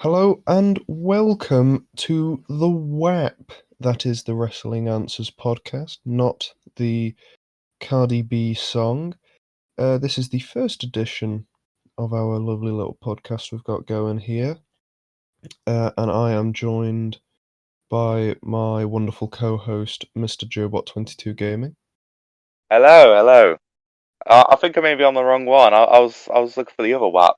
Hello and welcome to the WAP. That is the Wrestling Answers podcast, not the Cardi B song. This is the first edition of our lovely little podcast we've got going here. And I am joined by my wonderful co-host, Mr. Joebot22 Gaming. Hello, hello. I think I may be on the wrong one. I was looking for the other WAP.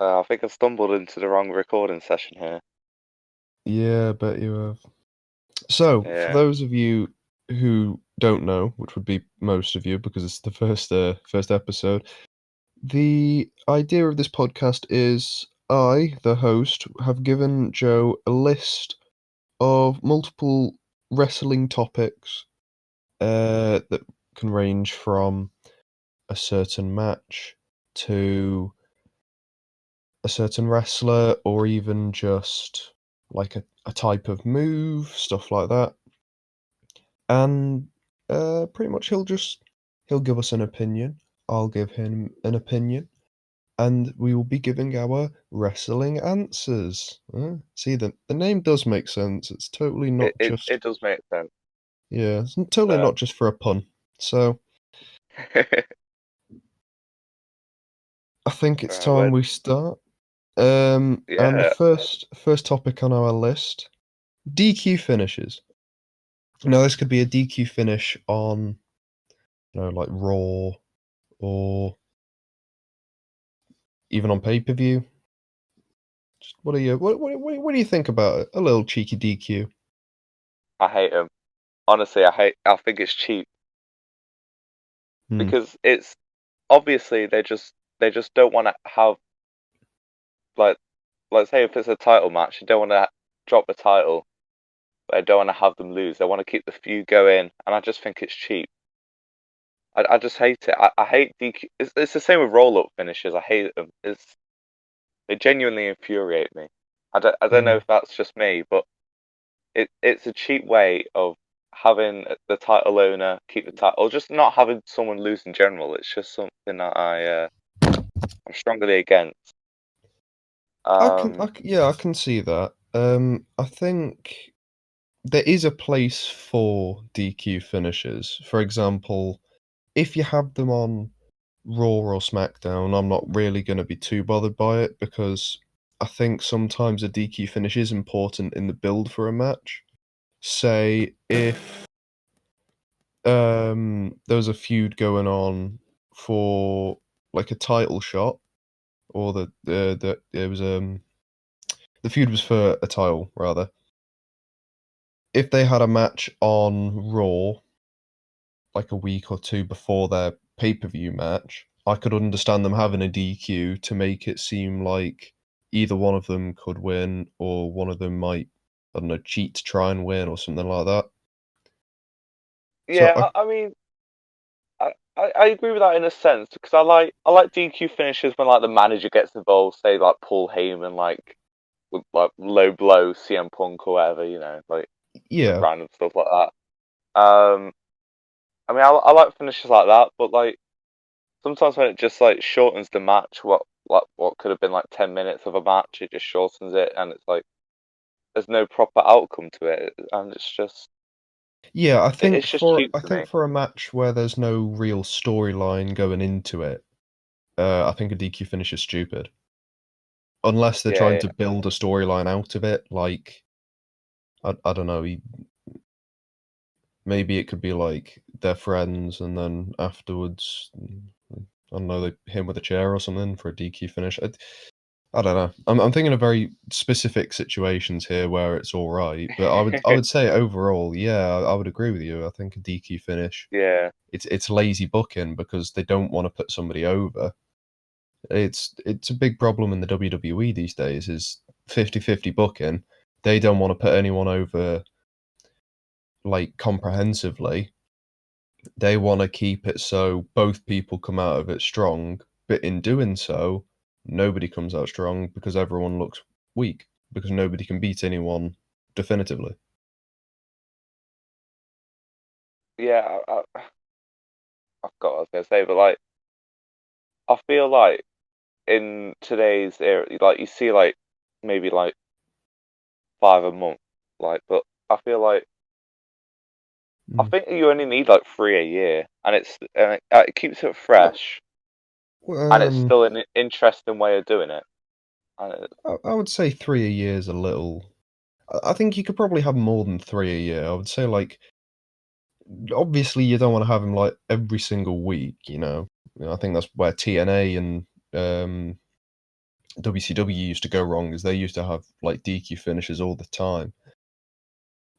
I think I stumbled into the wrong recording session here. Yeah, I bet you have. So, for Yeah. those of you who don't know, which would be most of you because it's the first episode, the idea of this podcast is I, the host, have given Joe a list of multiple wrestling topics that can range from a certain match to a certain wrestler or even just like a type of move, stuff like that. And pretty much he'll give us an opinion. I'll give him an opinion, and we will be giving our wrestling answers. See, the name does make sense. It's totally It not it, just it does make sense. yeah, it's totally Uh, not just for a pun. So I think it's right, time we start. And the yeah. first topic on our list, DQ finishes. Now this could be a DQ finish on, like Raw or even on pay-per-view. What are you what do you think about it? A little cheeky DQ. I hate them. Honestly, I think it's cheap Hmm. because it's obviously they just don't want to have like let's say if it's a title match, you don't want to drop the title, but they don't want to have them lose. They want to keep the feud going, and I just think it's cheap. I just hate it. I hate DQ. It's the same with roll up finishes. I hate them. They genuinely infuriate me. I don't know Hmm. if that's just me, but it's a cheap way of having the title owner keep the title, or just not having someone lose in general. It's just something that I'm strongly against. Um, Yeah, I can see that. I think there is a place for DQ finishes. For example, if you have them on Raw or SmackDown, I'm not really going to be too bothered by it because I think sometimes a DQ finish is important in the build for a match. Say if there was a feud going on for like a title shot, or the it was the feud was for a title rather. If they had a match on Raw like a week or two before their pay-per-view match, I could understand them having a DQ to make it seem like either one of them could win or one of them might, I don't know, cheat to try and win or something like that. So yeah, I mean, I agree with that in a sense because I like DQ finishes when like the manager gets involved, say like Paul Heyman, like with like low blow CM Punk or whatever, like just yeah, random stuff like that. I mean, I like finishes like that, but like sometimes when it just like shortens the match, what could have been like 10 minutes of a match, it just shortens it, and it's like there's no proper outcome to it, and yeah, it's just cheap I to think me. for a match where there's no real storyline going into it, I think a DQ finish is stupid. Unless they're trying Yeah, to build a storyline out of it, like I don't know, maybe it could be like they're friends and then afterwards, I don't know, they hit him with a chair or something for a DQ finish. I don't know. I'm thinking of very specific situations here where it's all right, but I yeah, would say overall, yeah, I would agree with you. I think a DQ finish, yeah, it's lazy booking because they don't want to put somebody over. It's a big problem in the WWE these days is 50-50 booking. They don't want to put anyone over like comprehensively. They want to keep it so both people come out of it strong, but in doing so, nobody comes out strong because everyone looks weak because nobody can beat anyone definitively. yeah. I forgot what I was gonna say, but like I feel like in today's era, like you see like maybe like 5 a month, like, but I feel like I Mm. think you only need like 3 a year, and it keeps it fresh, and it's Um, still an interesting way of doing it. And I would say 3 a year is a little. I think you could probably have more than 3 a year. I would say, like, obviously, you don't wanna have him, like, every single week, you know? I think that's where TNA and, WCW used to go wrong, is they used to have, like, DQ finishes all the time.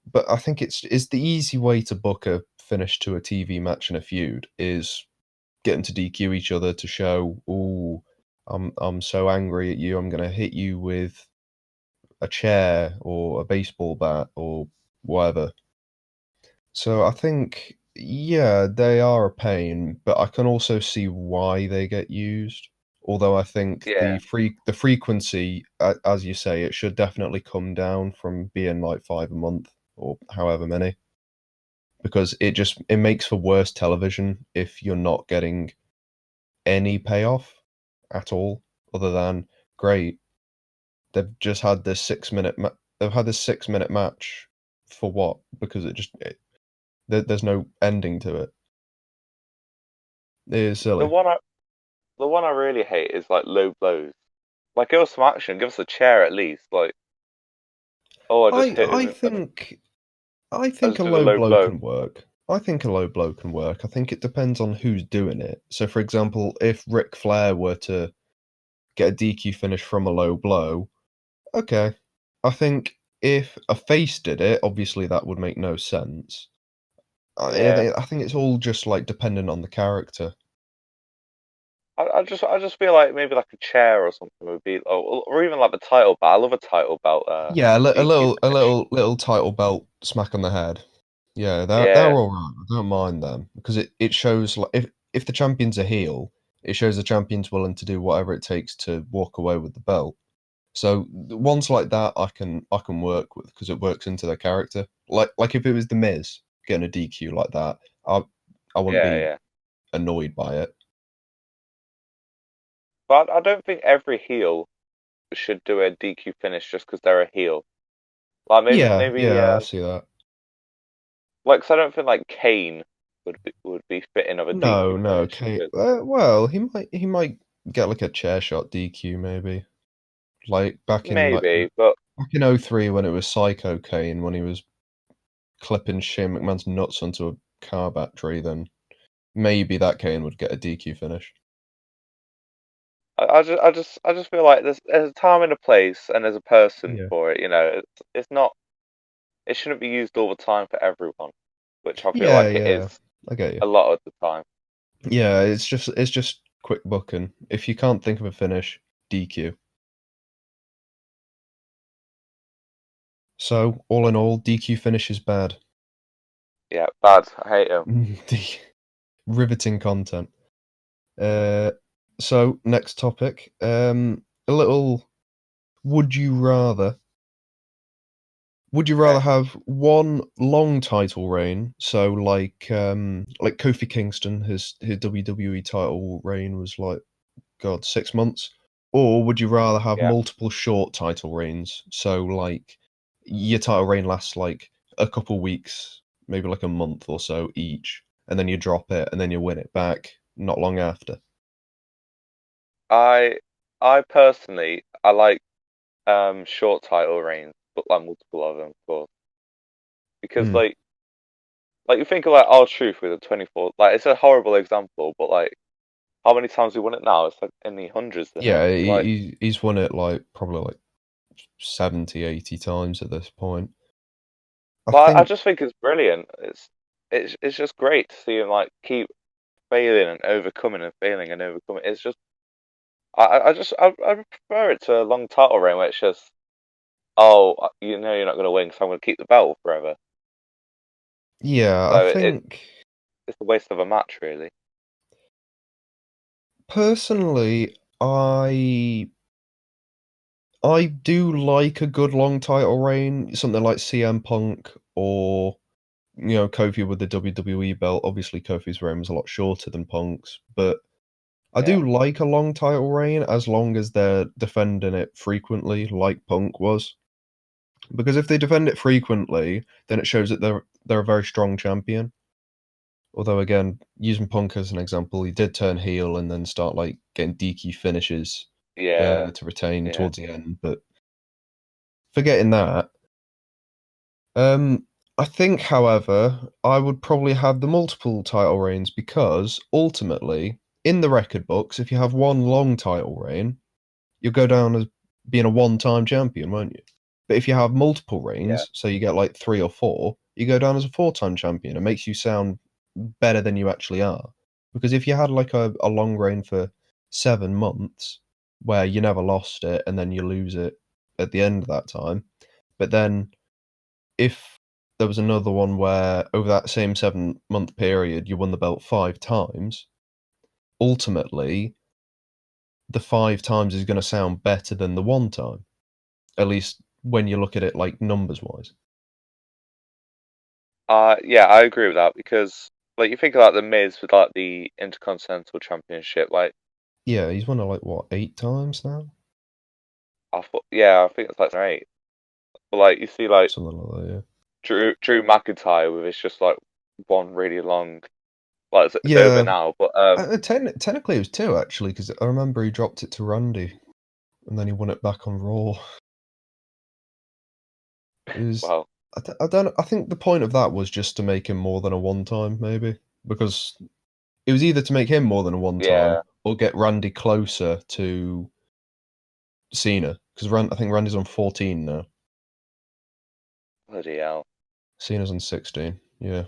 But I think it's the easy way to book a finish to a TV match and a feud is get them to DQ each other to show, "Ooh, I'm so angry at you, I'm gonna hit you with a chair or a baseball bat," or whatever. So I think, yeah, they are a pain, but I can also see why they get used. Although I think yeah, the frequency, as you say, it should definitely come down from being like 5 a month or however many, because it makes for worse television if you're not getting any payoff at all, other than, "Great, they've had this 6-minute match for what?" Because there's no ending to it. It is the silly. one I the one I really hate is like low blows. Like, give us some action, give us a chair at least. Like, oh, I just I hit I him. think I I think just a did a low low blow blow. can work. I think a low blow can work. I think it depends on who's doing it. So, for example, if Ric Flair were to get a DQ finish from a low blow, okay. I think if a face did it, obviously that would make no sense. Yeah, I think it's all just, like, dependent on the character. I just feel like maybe like a chair or something would be, or even like the title belt. I love a title belt Yeah, DQ finish. a little title belt smack on the head. Yeah, they're Yeah, alright, I don't mind them, because it shows, like, if the champion's a heel, it shows the champion's willing to do whatever it takes to walk away with the belt. So, the ones like that I can work with because it works into their character. Like if it was The Miz getting a DQ like that, I wouldn't yeah, be yeah. annoyed by it. But I don't think every heel should do a DQ finish just because they're a heel. Like Yeah, maybe yeah, I see that. like, 'cause I don't think like Kane would be fitting of a No, DQ no, finish okay. because Well, he might get, like, a chair shot DQ maybe. Like, maybe, but back in '03 when it was Psycho Kane, when he was clipping Shane McMahon's nuts onto a car battery, then maybe that Kane would get a DQ finish. I just feel like there's a time and a place and there's a person Yeah. for it. You know, it's not it shouldn't be used all the time for everyone, which I feel Yeah, like it yeah. is I get you. a lot of the time. Yeah, it's just quick booking. If you can't think of a finish, DQ. So, all in all, DQ finish is bad. Yeah, bad. I hate him. D Riveting content. Uh, so next topic, a little would you rather. Would you rather Okay. have one long title reign, so like Kofi Kingston, his WWE title reign was like, God, 6 months? Or would you rather have Yeah. multiple short title reigns, so, like, your title reign lasts, like, a couple weeks, maybe, like, a month or so each, and then you drop it, and then you win it back not long after? I I personally I like short title reigns, but like multiple of them, of course, because Mm. like you think of like our truth with a 24. Like, it's a horrible example, but like how many times we won it now? It's like in the hundreds, isn't it? Yeah, Like, he's won it, like, probably, like, 70, 80 times at this point. I but I think just think it's brilliant. It's just great to see him like keep failing and overcoming and failing and overcoming. It's just I prefer it to a long title reign where it's just, oh, you know you're not going to win, so I'm going to keep the belt forever. yeah, I So think it's a waste of a match, really. personally, I do like a good long title reign, something like CM Punk or, Kofi with the WWE belt. Obviously, Kofi's reign was a lot shorter than Punk's, but I Yeah. do like a long title reign as long as they're defending it frequently, like Punk was. Because if they defend it frequently, then it shows that they're a very strong champion. Although again, using Punk as an example, he did turn heel and then start like getting DQ finishes Yeah. to retain Yeah. towards the end. But forgetting that, um, I think, however, I would probably have the multiple title reigns because ultimately, in the record books, if you have one long title reign, you'll go down as being a one-time champion, won't you? But if you have multiple Yeah. reigns, so you get like 3 or 4, you go down as a four-time champion. It makes you sound better than you actually are. Because if you had like a long reign for 7 months where you never lost it and then you lose it at the end of that time, but then if there was another one where over that same 7-month period you won the belt 5 times, ultimately the 5 times is going to sound better than the one time. At least when you look at it like numbers wise. Yeah, I agree with that because like you think about the Miz with like the Intercontinental Championship, like Yeah, he's won it like what, 8 times now? I thought, yeah, I think it's like 8. But like you see like Something like that, yeah. Drew McIntyre with it's just like one really long, like it's over Yeah, now, but technically it was 2 actually, because I remember he dropped it to Randy, and then he won it back on Raw. It was well, I don't I think the point of that was just to make him more than a one time, maybe, because it was either to make him more than a one time yeah, or get Randy closer to Cena, because I think Randy's on 14 now. bloody hell. Cena's on 16, yeah.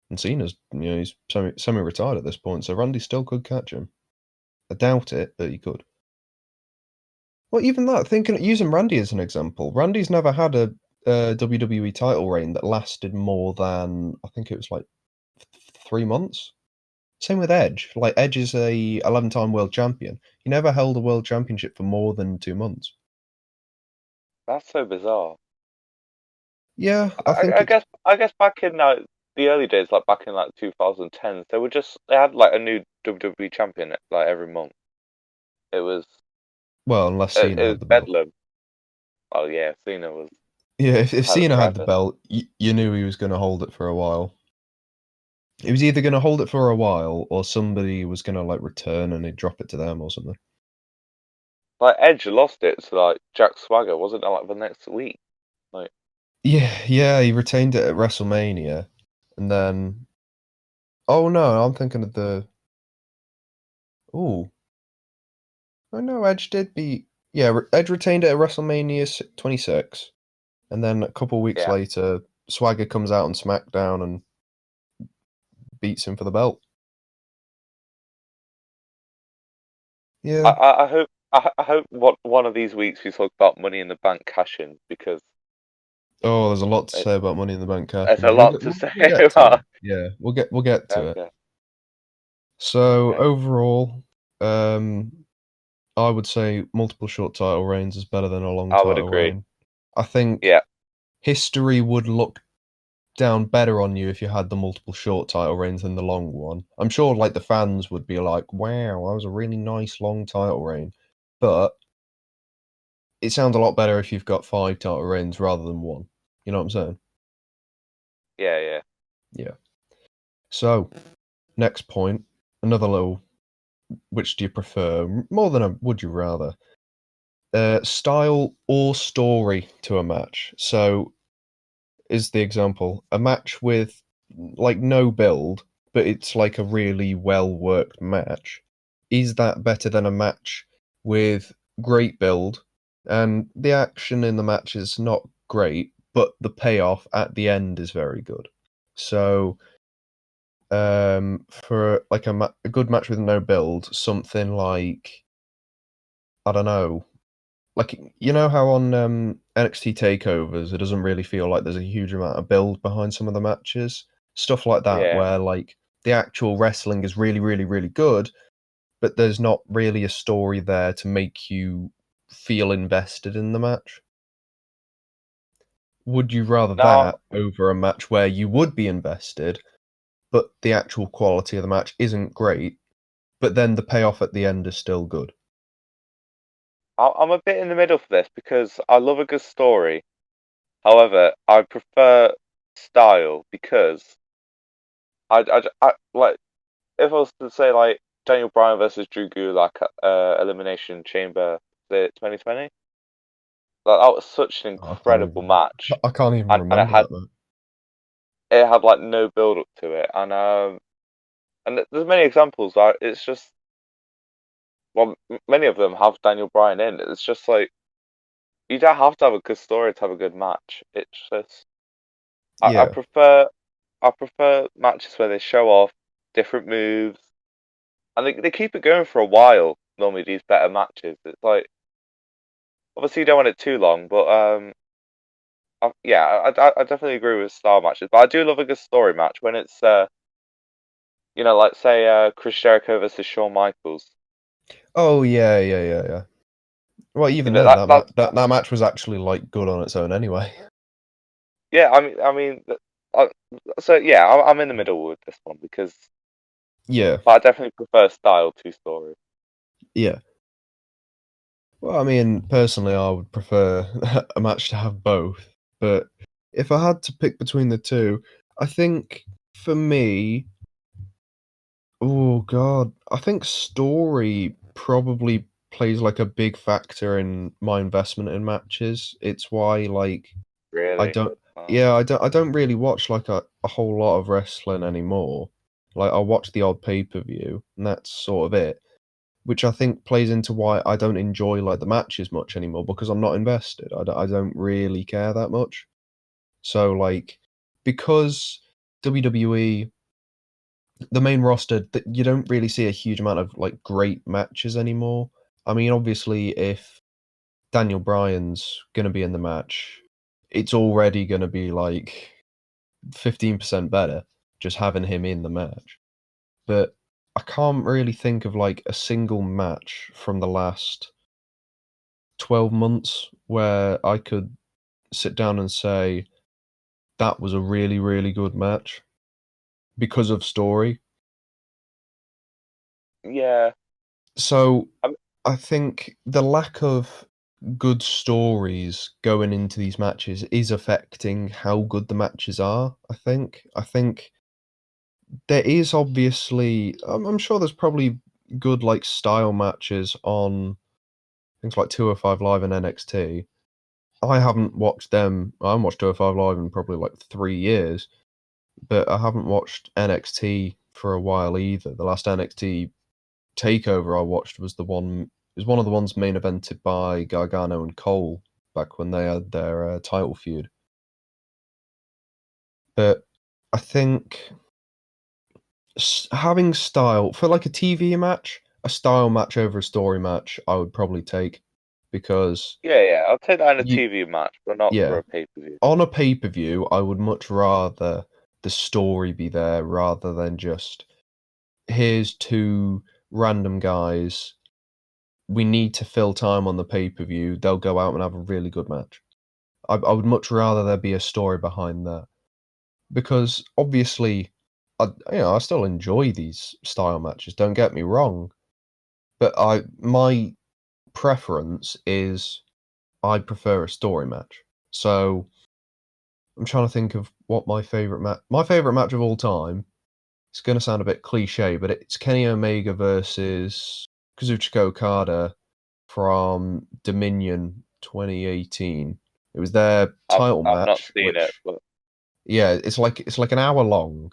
And Cena's, he's semi-retired at this point, so Randy still could catch him. I doubt it, but he could. Well, even that, thinking using Randy as an example, Randy's never had a WWE title reign that lasted more than I think it was like 3 months. Same with Edge. Like Edge is a 11-time world champion. He never held a world championship for more than 2 months. That's so bizarre. Yeah, I think it's I guess back in the early days, like back in like 2010s, they had like a new WWE champion like every month. It was well, unless Cena it had was the belt. bedlam. Oh yeah, Cena was Yeah, if had it Cena had the forever. belt, you knew he was going to hold it for a while. He was either going to hold it for a while or somebody was going to like return and he'd drop it to them or something. Like Edge lost it to like Jack Swagger, wasn't it? Like the next week. Like Yeah, yeah, he retained it at WrestleMania, and then oh no, I'm thinking of the oh oh no, Edge did beat Edge retained it at WrestleMania 26, and then a couple weeks yeah, later, Swagger comes out on SmackDown and beats him for the belt. Yeah. I hope I hope one of these weeks we talk about Money in the Bank cash in because Oh, there's a lot to it, say about Money in the Bank cash there's a in. We'll lot get to we'll, say we'll get to it. about. Yeah, we'll get to it. Okay, So okay, overall, I would say multiple short title reigns is better than a long I would title agree. reign. I think Yeah, history would look down better on you if you had the multiple short title reigns than the long one. I'm sure like the fans would be like, "Wow, that was a really nice long title reign," but it sounds a lot better if you've got 5 title reigns rather than one. You know what I'm saying? yeah. Yeah. So next point, another little. Which do you prefer more than a would you rather? Style or story to a match. So is the example a match with like no build, but it's like a really well worked match? Is that better than a match with great build and the action in the match is not great, but the payoff at the end is very good? So, for like a good match with no build, something like I don't know, like you know how on NXT takeovers it doesn't really feel like there's a huge amount of build behind some of the matches, stuff like that, Yeah. where like the actual wrestling is really, really, really good, but there's not really a story there to make you feel invested in the match. Would you rather Now, that over a match where you would be invested, but the actual quality of the match isn't great? but then the payoff at the end is still good. I'm a bit in the middle for this because I love a good story. However, I prefer style because like if I was to say like Daniel Bryan versus Drew Gulak Elimination Chamber, the 2020, like that was such an I incredible match, can't even and remember that, man. it had like no build up to it, and there's many examples where it's just well, many of them have Daniel Bryan in. It's just like you don't have to have a good story to have a good match. It's just I Yeah, prefer matches where they show off different moves and they keep it going for a while. Normally, these better matches. It's like obviously you don't want it too long, but I definitely agree with style matches. But I do love a good story match when it's like say Chris Jericho versus Shawn Michaels. oh yeah. Well, You even know then, that that match was actually like good on its own anyway. yeah. I, so yeah, I'm in the middle with this one because Yeah, but I definitely prefer style to story. yeah. Well, I mean, personally, I would prefer a match to have both. But if I had to pick between the two, I think for me, oh God, I think story probably plays like a big factor in my investment in matches. It's why like I Really. don't Uh, yeah, I don't really watch like a whole lot of wrestling anymore. Like I watch the odd pay-per-view and that's sort of it, which I think plays into why I don't enjoy like the matches much anymore because I'm not invested. I don't really care that much. So like because WWE the main roster you don't really see a huge amount of like great matches anymore. I mean, obviously if Daniel Bryan's going to be in the match, it's already going to be like 15% better just having him in the match. But I can't really think of like a single match from the last 12 months where I could sit down and say that was a really, really good match because of story. yeah. So I I think the lack of good stories going into these matches is affecting how good the matches are. I think there is obviously I'm sure there's probably good like style matches on things like 205 Live and NXT. I haven't watched them. I haven't watched 205 Live in probably like 3 years, but I haven't watched NXT for a while either. The last NXT takeover I watched was one of the ones main evented by Gargano and Cole back when they had their title feud. But I think having style for like a TV match, a style match over a story match, I would probably take because yeah. I'll take that in a you, TV match, but not for yeah, a pay per view. on a pay per view, I would much rather the story be there rather than just here's two random guys. We need to fill time on the pay per view. They'll go out and have a really good match. I would much rather there be a story behind that because obviously, I still enjoy these style matches. Don't get me wrong, but my preference is I prefer a story match. So I'm trying to think of what my favorite match of all time. It's going to sound a bit cliche, but it's Kenny Omega versus Kazuchika Okada from Dominion 2018. It was their title I've not match, seen it, which but yeah, it's like an hour long.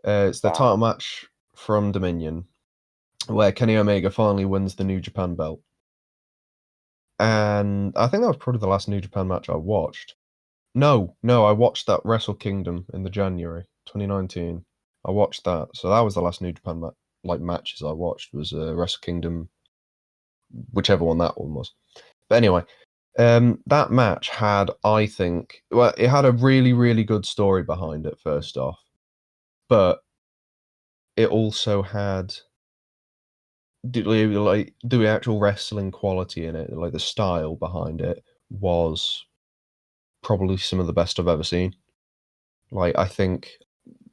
It's the wow. title match from Dominion where Kenny Omega finally wins the New Japan belt. And I think that was probably the last New Japan match I watched. No, I watched that Wrestle Kingdom in the January 2019. I watched that, so that was the last New Japan matches I watched was Wrestle Kingdom, whichever one that one was. But anyway, that match had, I think, well, it had a really, really good story behind it. First off, but it also had the actual wrestling quality in it, like the style behind it was probably some of the best I've ever seen. Like I think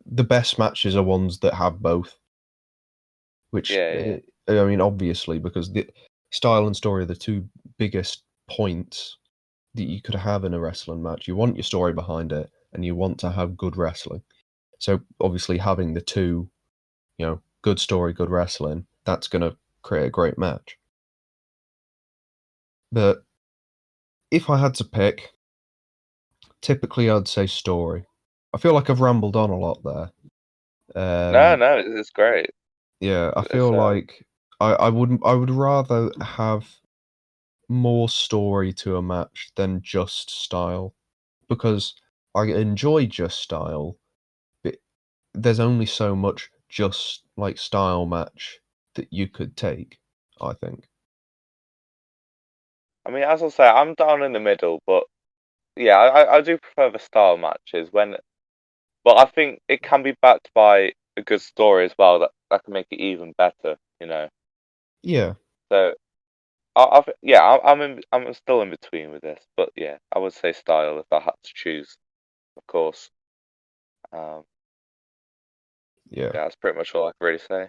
the best matches are ones that have both. which Yeah. I mean, obviously, because the style and story are the two biggest points that you could have in a wrestling match. You want your story behind it, and you want to have good wrestling. So obviously, having the two, good story, good wrestling, that's going to create a great match. But if I had to pick, typically I'd say story. I feel like I've rambled on a lot there. No, it's great. Yeah, I It's feel like I would rather have more story to a match than just style, because I enjoy just style, but there's only so much just like style match that you could take, I think. I mean, as I say, I'm down in the middle, but yeah, I do prefer the style matches but I think it can be backed by a good story as well that can make it even better, you know. Yeah, So I'm still in between with this, but yeah, I would say style if I had to choose, of course. Um, yeah. yeah, that's pretty much all I can really say.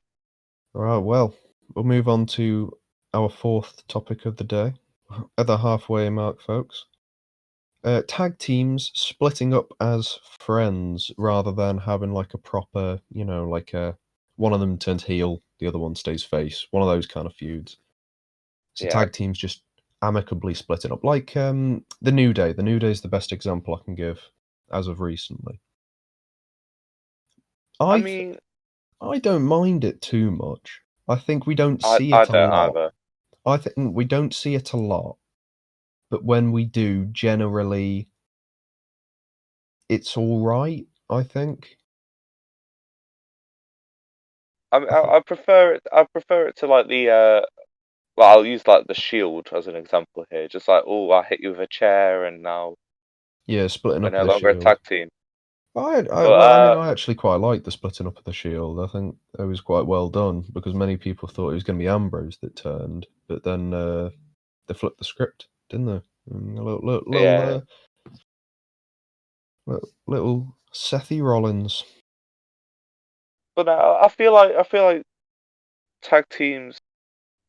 All right, well, we'll move on to our fourth topic of the day. At the halfway mark, folks. Tag teams splitting up as friends rather than having like a proper, like one of them turns heel, the other one stays face, one of those kind of feuds. So Yeah, tag teams just amicably splitting up, like the New Day. The New Day is the best example I can give as of recently. I I th- mean, I don't mind it too much. I think we don't see I it a don't lot. either. I think we don't see it a lot, but when we do, generally, it's all right. I think. I mean, I think. I prefer it. I prefer it to like the well, I'll use like the Shield as an example here. Just like, oh, I hit you with a chair, and now Yeah, splitting we're up no of the longer a Shield. tag team. Well, I mean, But I actually quite like the splitting up of the Shield. I think it was quite well done because many people thought it was going to be Ambrose that turned, but then they flipped the script, didn't they? A yeah, little Sethy Rollins. but I feel like tag teams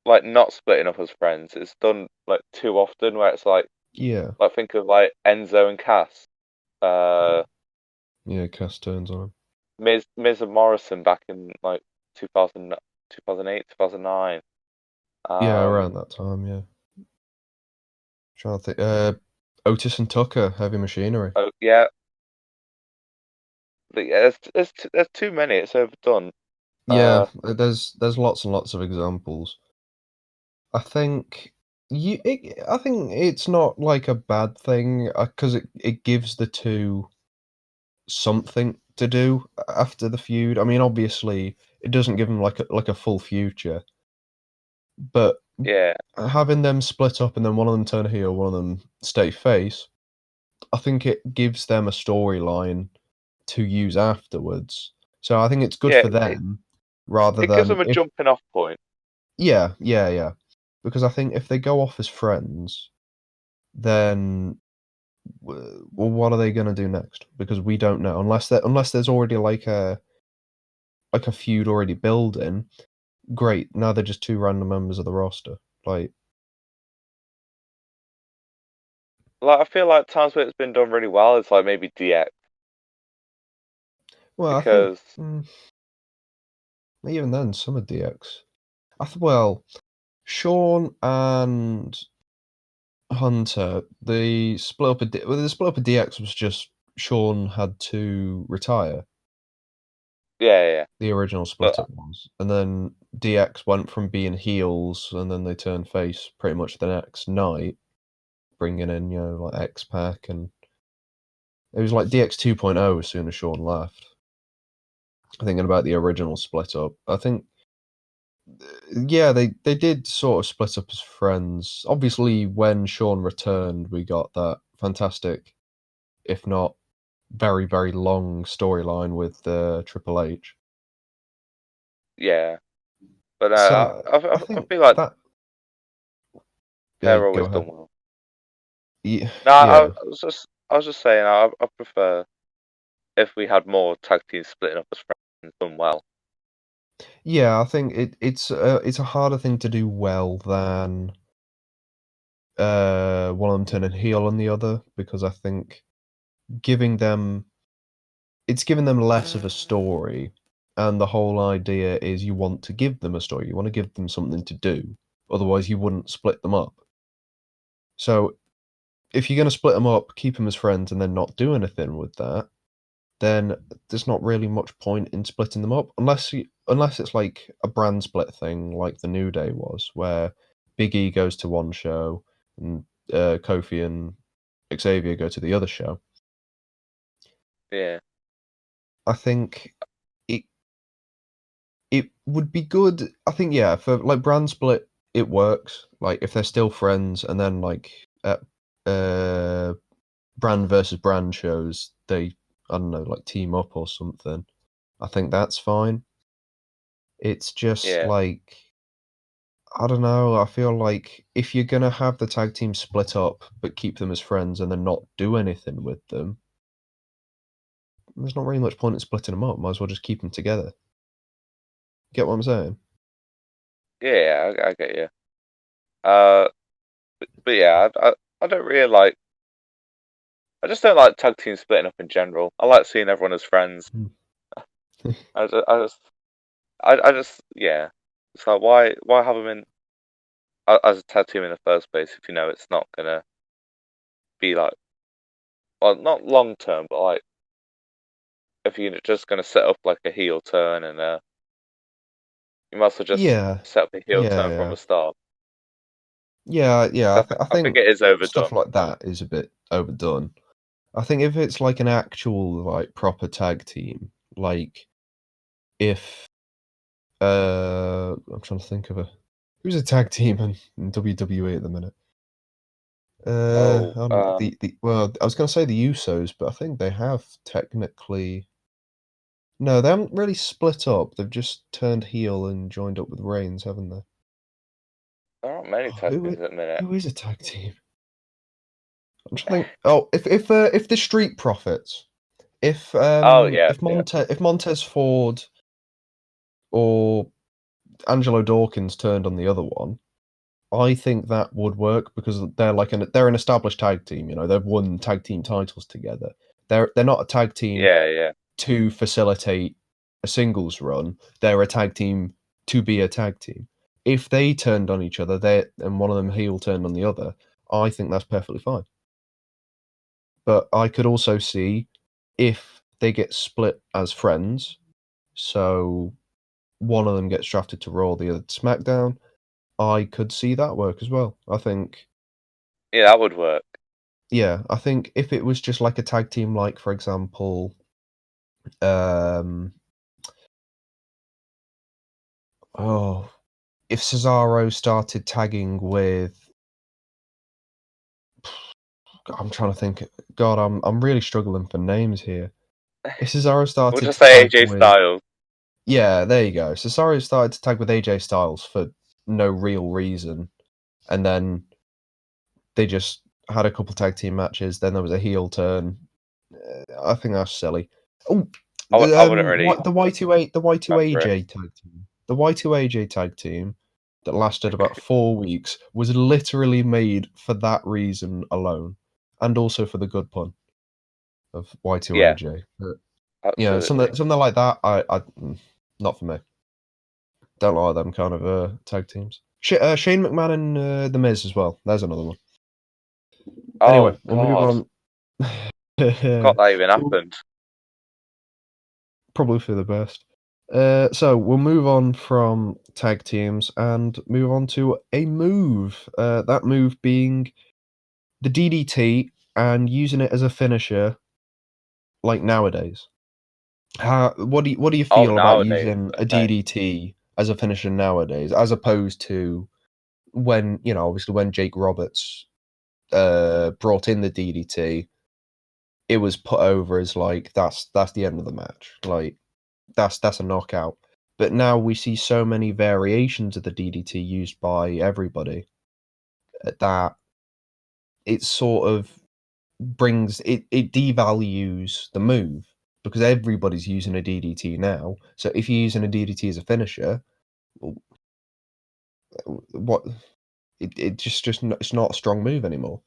like not splitting up as friends. It's done like too often where it's Yeah, think of like Enzo and Cass, uh, yeah. Cass turns on him. Miz and Morrison back in like 2000, 2008, 2009. Yeah, around that time. Yeah, trying to think. Otis and Tucker, Heavy Machinery. Oh yeah, but yeah, there's too many. It's overdone. Yeah, there's lots and lots of examples. I think I think it's not like a bad thing because it gives the two something to do after the feud. I mean, obviously, it doesn't give them like a full future, but Yeah, having them split up and then one of them turn heel, one of them stay face, I think it gives them a storyline to use afterwards. So I think it's good yeah. for them rather It gives than them a if jumping off point. yeah. Because I think if they go off as friends, then well, what are they going to do next? Because we don't know unless there's already like a feud already building. Great, now they're just two random members of the roster. Like, Like I feel like times where it's been done really well is like maybe DX well, I think because even then, some of DX. Well, Sean and Hunter, the split up of DX was just Sean had to retire. yeah. The original But split up was, and then DX went from being heels, and then they turned face pretty much the next night, bringing in like X Pac, and it was like DX 2.0 as soon as Sean left. Thinking about the original split up, I think yeah, they did sort of split up as friends. Obviously, when Sean returned, we got that fantastic, if not very very long storyline with Triple H. yeah, but So I I think feel like that they're go always ahead. done well. Yeah, No, yeah, I was just saying I prefer if we had more tag teams splitting up as friends done well. Yeah, I think it's a harder thing to do well than one of them turning heel on the other, because I think giving them it's giving them less of a story, and the whole idea is you want to give them a story, you want to give them something to do, otherwise you wouldn't split them up. So if you're going to split them up, keep them as friends, and then not do anything with that, then there's not really much point in splitting them up, unless it's like a brand split thing, like the New Day was, where Big E goes to one show and Kofi and Xavier go to the other show. Yeah. I think it it would be good. I think, yeah, for like brand split, it works. Like if they're still friends, and then like at brand versus brand shows, they, I don't know, like team up or something. I think that's fine. It's just Yeah. like, I don't know. I feel like if you're gonna have the tag team split up but keep them as friends and then not do anything with them, there's not really much point in splitting them up. Might as well just keep them together. Get what I'm saying? Yeah, I get you. Uh, but yeah, I don't really like. I just don't like tag team splitting up in general. I like seeing everyone as friends. Hmm. I just, yeah. It's like why have them in as a tag team in the first place if you know it's not gonna be like, well, not long term, but like if you're just gonna set up like a heel turn and you might as well just Yeah, set up a heel yeah, turn from yeah, the start. yeah. 'Cause I I think think it is stuff overdone. like that is a bit overdone. I think if it's like an actual like proper tag team, like if I'm trying to think of who's a tag team in WWE at the minute. Oh, The well, I was gonna say the Usos, but I think they have technically. No, they haven't really split up. They've just turned heel and joined up with Reigns, haven't they? there aren't many Oh, tag teams at the minute. who is a tag team? I'm trying to think. Oh, if the Street Profits, Oh yeah, yeah, If Montez Ford or Angelo Dawkins turned on the other one, I think that would work because they're an established tag team. You know, they've won tag team titles together. They're not a tag team yeah, yeah, to facilitate a singles run. They're a tag team to be a tag team. If they turned on each other, they and one of them heel turned on the other, I think that's perfectly fine. But I could also see if they get split as friends, so one of them gets drafted to Raw, the other to SmackDown, I could see that work as well. I think, yeah. That would work. yeah, I think if it was just like a tag team, like for example, um, oh, if Cesaro started tagging with, I'm trying to think. God, I'm really struggling for names here. If Cesaro We'll started just to say tag AJ with, Styles. yeah, there you go. Cesaro started to tag with AJ Styles for no real reason, and then they just had a couple tag team matches. Then there was a heel turn. I think that's silly. Oh, I wouldn't really the remember it. Y2AJ tag team, the Y2AJ tag team that lasted about 4 weeks was literally made for that reason alone, and also for the good pun of Yeah, Y2AJ. But absolutely. something like that, not for me. Don't like them kind of tag teams. Shane McMahon and The Miz as well. There's another one. Anyway, Oh we'll move God, on. forgot that even happened. Probably for the best. So we'll move on from tag teams and move on to a move. That move being the DDT and using it as a finisher, like nowadays. What do you Oh, feel about nowadays. using a Okay. DDT as a finisher nowadays, as opposed to when, obviously when Jake Roberts brought in the DDT, it was put over as like that's the end of the match. Like that's a knockout. But now we see so many variations of the DDT used by everybody that it sort of it devalues the move, because everybody's using a DDT now. So if you're using a DDT as a finisher, what? It's not a strong move anymore.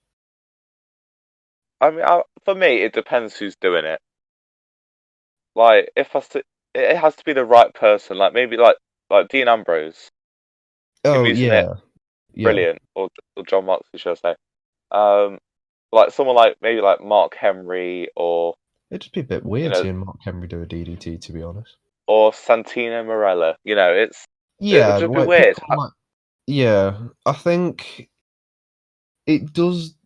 I mean, for me, it depends who's doing it. Like, it has to be the right person. Like maybe like Dean Ambrose, him Oh using it, yeah. brilliant. Or John Moxley, should I say? Like someone like maybe like Mark Henry or It'd just be a bit weird seeing Mark Henry do a DDT, to be honest. or Santino Marella. It would Yeah, just be like weird. people like I think it does.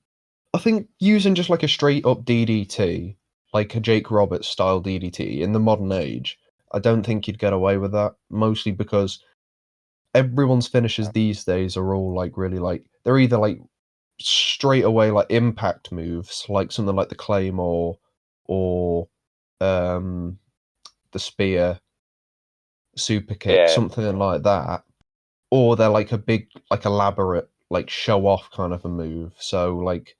I think using just like a straight up DDT, like a Jake Roberts style DDT in the modern age, I don't think you'd get away with that. Mostly because everyone's finishes these days are all like really like they're either like straight away like impact moves, like something like the Claymore or um the spear, super kick, Yeah, something like that. Or they're like a big, like elaborate, like show off kind of a move. So like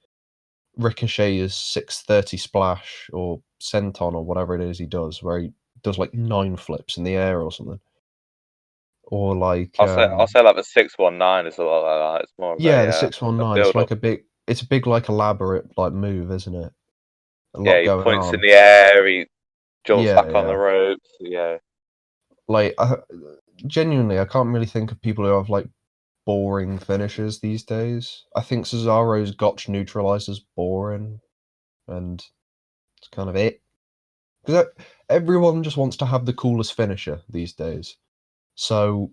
Ricochet's 630 splash or senton or whatever it is he does, where he does like 9 flips in the air or something. Or like I'll say like the 619 is a lot like that. It's more of yeah, the a 619. build up. It's a big like elaborate like move, isn't it? A Yeah, lot he going points in on. the air, he jumps Yeah, back on the yeah. ropes. Yeah, Like genuinely, I can't really think of people who have like boring finishes these days. I think Cesaro's Gotch neutralizer's boring, and it's kind of it. Because everyone just wants to have the coolest finisher these days. So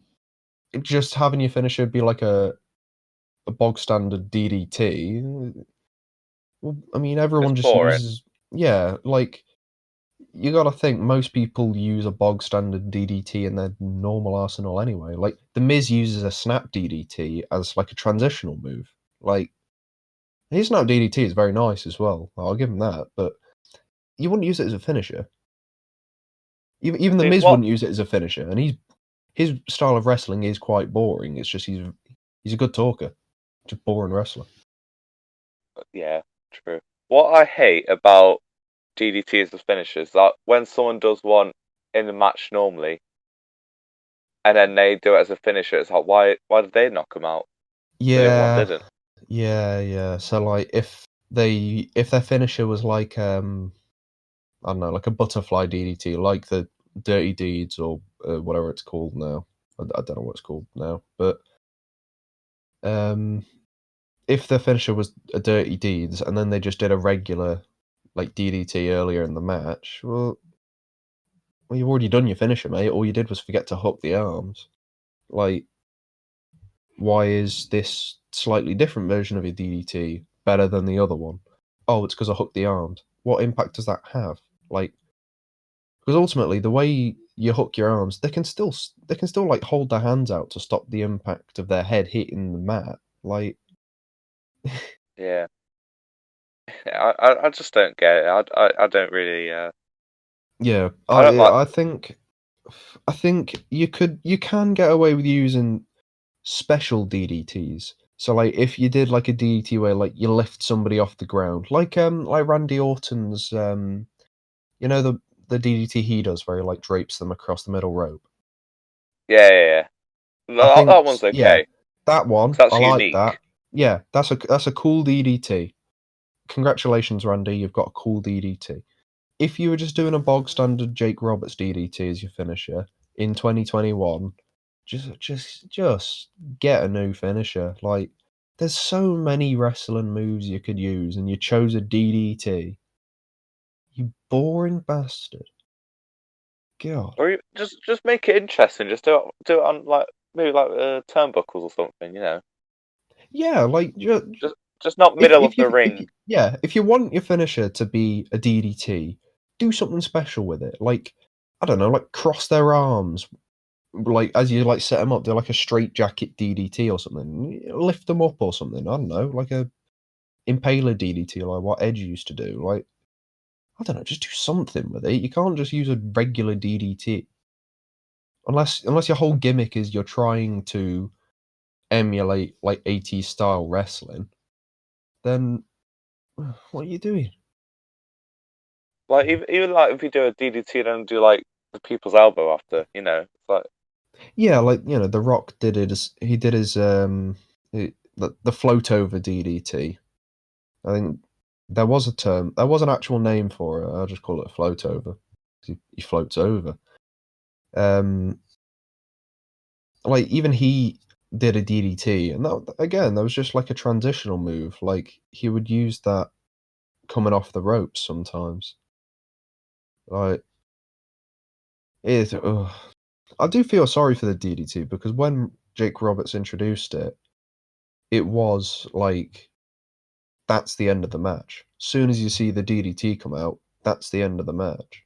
just having your finisher be like a bog standard DDT. Well, I mean, it's everyone just boring. uses. Yeah, like you got to think most people use a bog standard DDT in their normal arsenal anyway. Like the Miz uses a snap DDT as like a transitional move. Like his snap DDT is very nice as well. I'll give him that, but you wouldn't use it as a finisher. Even the See Miz what? wouldn't use it as a finisher, and his style of wrestling is quite boring. It's just he's a good talker, just boring wrestler. Yeah, true. What I hate about DDT as a finisher is that when someone does one in the match normally, and then they do it as a finisher, it's like why did they knock him out? The other one Yeah, didn't. yeah. So like if their finisher was like I don't know, like a butterfly DDT, like the Dirty Deeds or whatever it's called now. I don't know what it's called now, but um, if their finisher was a Dirty Deeds and then they just did a regular like DDT earlier in the match, well, you've already done your finisher, mate. All you did was forget to hook the arms. Like, why is this slightly different version of your DDT better than the other one? Oh, it's because I hooked the arms. What impact does that have? Like, because ultimately, the way you hook your arms, they can still like hold their hands out to stop the impact of their head hitting the mat. Like, Yeah, I just don't get it. I don't really. yeah, I don't like. I think you can get away with using special DDTs. So like if you did like a DDT where like you lift somebody off the ground, like Randy Orton's you know the DDT he does where he like drapes them across the middle rope. Yeah. I No, think that one's yeah, okay. that 'Cause one I that's like that. unique. Yeah, that's a cool DDT. Congratulations, Randy, you've got a cool DDT. If you were just doing a bog standard Jake Roberts DDT as your finisher in 2021, just get a new finisher. Like, there's so many wrestling moves you could use, and you chose a DDT. You boring bastard. God. Or just make it interesting. Just do it on like maybe like turnbuckles or something. Yeah, like Just not middle of the ring. if you want your finisher to be a DDT, do something special with it. Like, I don't know, like cross their arms, like as you like set them up, do like a straight jacket DDT or something. Lift them up or something. I don't know, like a impaler DDT, like what Edge used to do. Like, I don't know, just do something with it. You can't just use a regular DDT unless your whole gimmick is you're trying to emulate like 80s style wrestling. Then what are you doing? Like even like if you do a DDT and then do like the people's elbow after, it's like Yeah, like The Rock did it. He did his the float over DDT. I think there was a term, there was an actual name for it. I'll just call it a float over. He floats over. Like even he did a DDT, and that was just like a transitional move. Like he would use that coming off the ropes sometimes. Like it. I do feel sorry for the DDT because when Jake Roberts introduced it, it was like that's the end of the match. Soon as you see the DDT come out, that's the end of the match.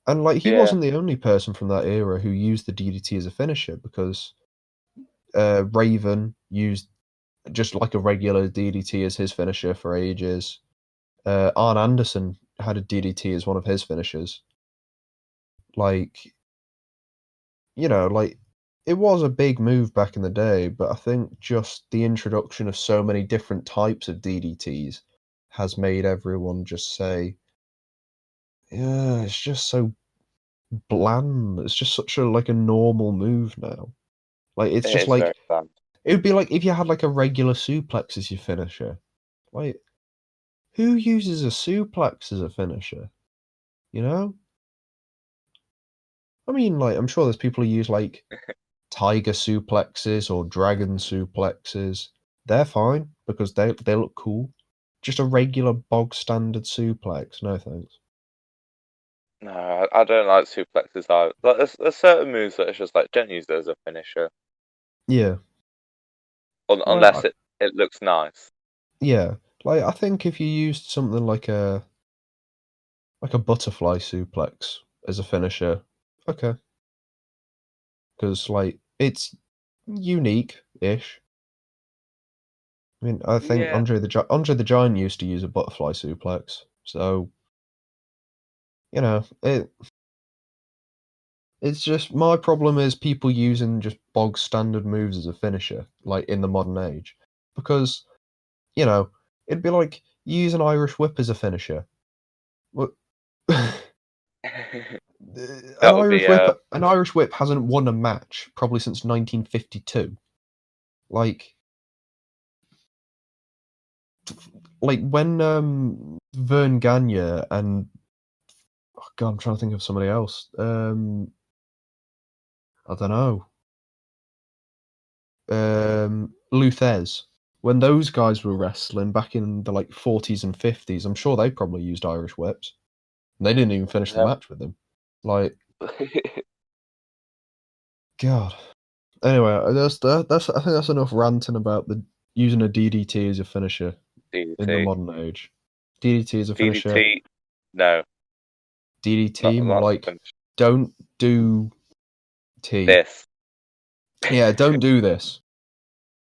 And like he yeah, wasn't the only person from that era who used the DDT as a finisher because Raven used just like a regular DDT as his finisher for ages. Arn Anderson had a DDT as one of his finishers. Like, like it was a big move back in the day, but I think just the introduction of so many different types of DDTs has made everyone just say, yeah, it's just so bland. It's just such a like a normal move now. Like it's it just is very like fun. it would be like if you had like a regular suplex as your finisher. Like who uses a suplex as a finisher? You know? I mean, like I'm sure there's people who use like tiger suplexes or dragon suplexes. They're fine because they look cool. Just a regular bog standard suplex, no thanks. No, I don't like suplexes either. Like there's certain moves that it's just like don't use it as a finisher Yeah, like unless it looks nice. yeah, like I think if you used something like a butterfly suplex as a finisher, okay, because like it's unique-ish. I mean, I think Yeah, Andre the Giant used to use a butterfly suplex, so it's just my problem is people using just bog standard moves as a finisher, like in the modern age, because you know it'd be like you use an Irish Whip as a finisher. What? that would be An Irish Whip hasn't won a match probably since 1952. Like, like when Vern Gagne and oh God, I'm trying to think of somebody else. I don't know. Luthez. When those guys were wrestling back in the like 40s and 50s, I'm sure they probably used Irish whips. And they didn't even finish the yeah. match with them. Like, God. Anyway, that's I think that's enough ranting about the using a DDT as a finisher in the DDT. modern age. DDT as a finisher. DDT. No, DDT more not as a like finish. don't do T. This. Yeah, don't do this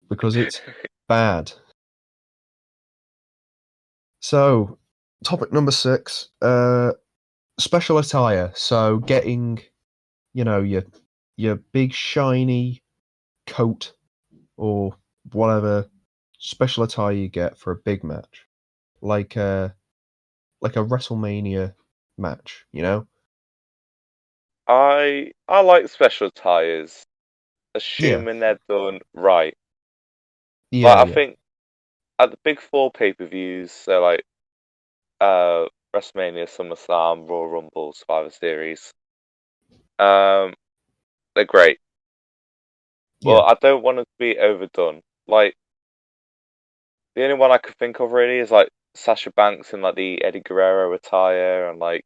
because it's bad. So, topic number 6, special attire. So getting, your big shiny coat or whatever special attire you get for a big match, like a WrestleMania match. I like special tires, Yeah, assuming they're done right. Like yeah, I yeah, think at the big four pay-per-views, so like WrestleMania, SummerSlam, Royal Rumble, Survivor Series, um, they're great. yeah. But I don't want them to be overdone. Like the only one I could think of really is like Sasha Banks in like the Eddie Guerrero attire and like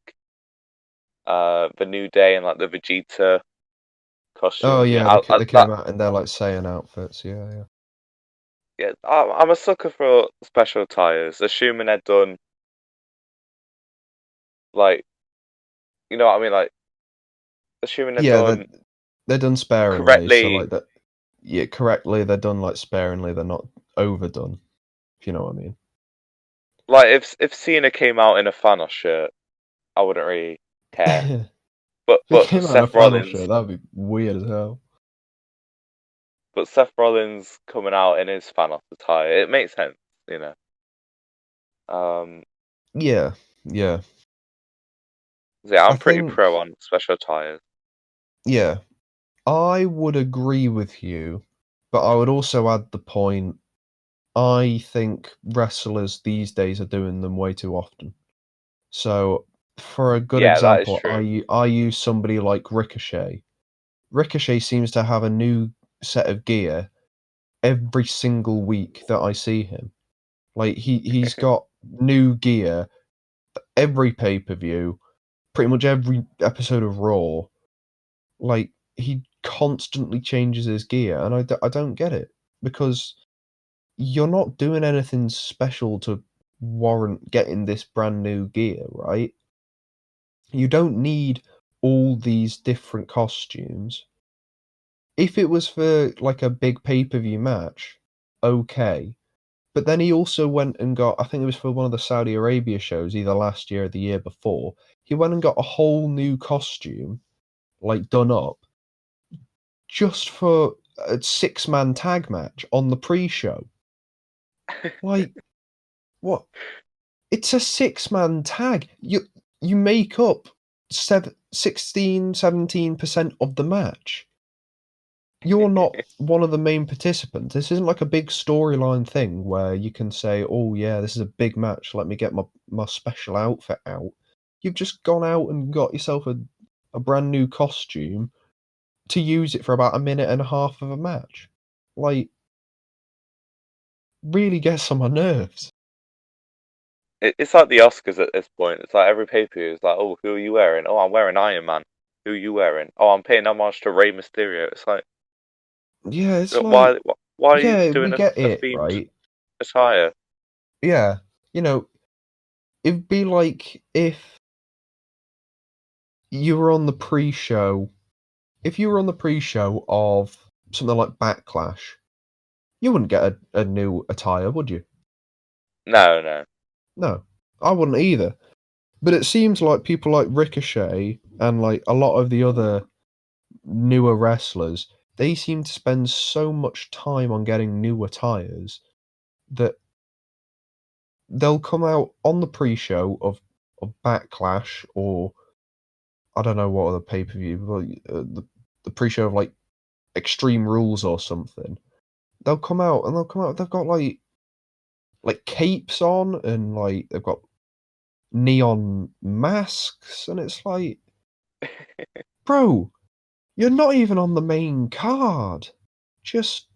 the New Day and like the Vegeta Oh costumes. yeah, they came out and they're like saying outfits. Yeah, yeah, Yeah, I'm a sucker for special attires, assuming they're done like you know what I mean, like assuming they're yeah. done They're done sparingly. So correctly. like that. Yeah, correctly. They're done like sparingly. They're not overdone. If you know what I mean. Like if Cena came out in a Thanos shirt, I wouldn't really care. If it But came out in a flannel shirt, that would be weird as hell. Seth Rollins coming out in his Thanos attire, it makes sense, you know. Um, Yeah. Yeah. Yeah, I I'm pretty think, pro on special attires. yeah, I would agree with you, but I would also add the point, I think wrestlers these days are doing them way too often. So, for a good Yeah, that is example, true. I use somebody like Ricochet. Ricochet seems to have a new set of gear every single week that I see him. Like he's got new gear every pay-per-view, pretty much every episode of Raw. Like he constantly changes his gear, and I don't get it because you're not doing anything special to warrant getting this brand new gear, right? You don't need all these different costumes. If it was for like a big pay-per-view match, okay. But then he also went and got, I think it was for one of the Saudi Arabia shows, either last year or the year before, he went and got a whole new costume, like done up, just for a six-man tag match on the pre-show. Like, what? It's a six-man tag. You make up 16, 17% of the match. You're not one of the main participants. This isn't like a big storyline thing where you can say, "Oh yeah, this is a big match. Let me get my special outfit out." You've just gone out and got yourself a brand new costume to use it for about a minute and a half of a match. Like, really gets on my nerves. It's like the Oscars at this point. It's like every pay-per-view is like, oh, who are you wearing? Oh, I'm wearing Iron Man. Who are you wearing? Oh, I'm paying homage to Rey Mysterio. It's like, Yeah, it's like, why are you yeah, we doing get a it, themed right? attire? Yeah, you know, it'd be like if you were on the pre-show. If you were on the pre-show of something like Backlash, you wouldn't get a new attire, would you? No, no. No, I wouldn't either. But it seems like people like Ricochet and like a lot of the other newer wrestlers, they seem to spend so much time on getting new attires that they'll come out on the pre-show of Backlash or I don't know what other pay-per-view, the pre-show of like Extreme Rules or something. They've got like capes on and like they've got neon masks and it's like, bro, you're not even on the main card. Just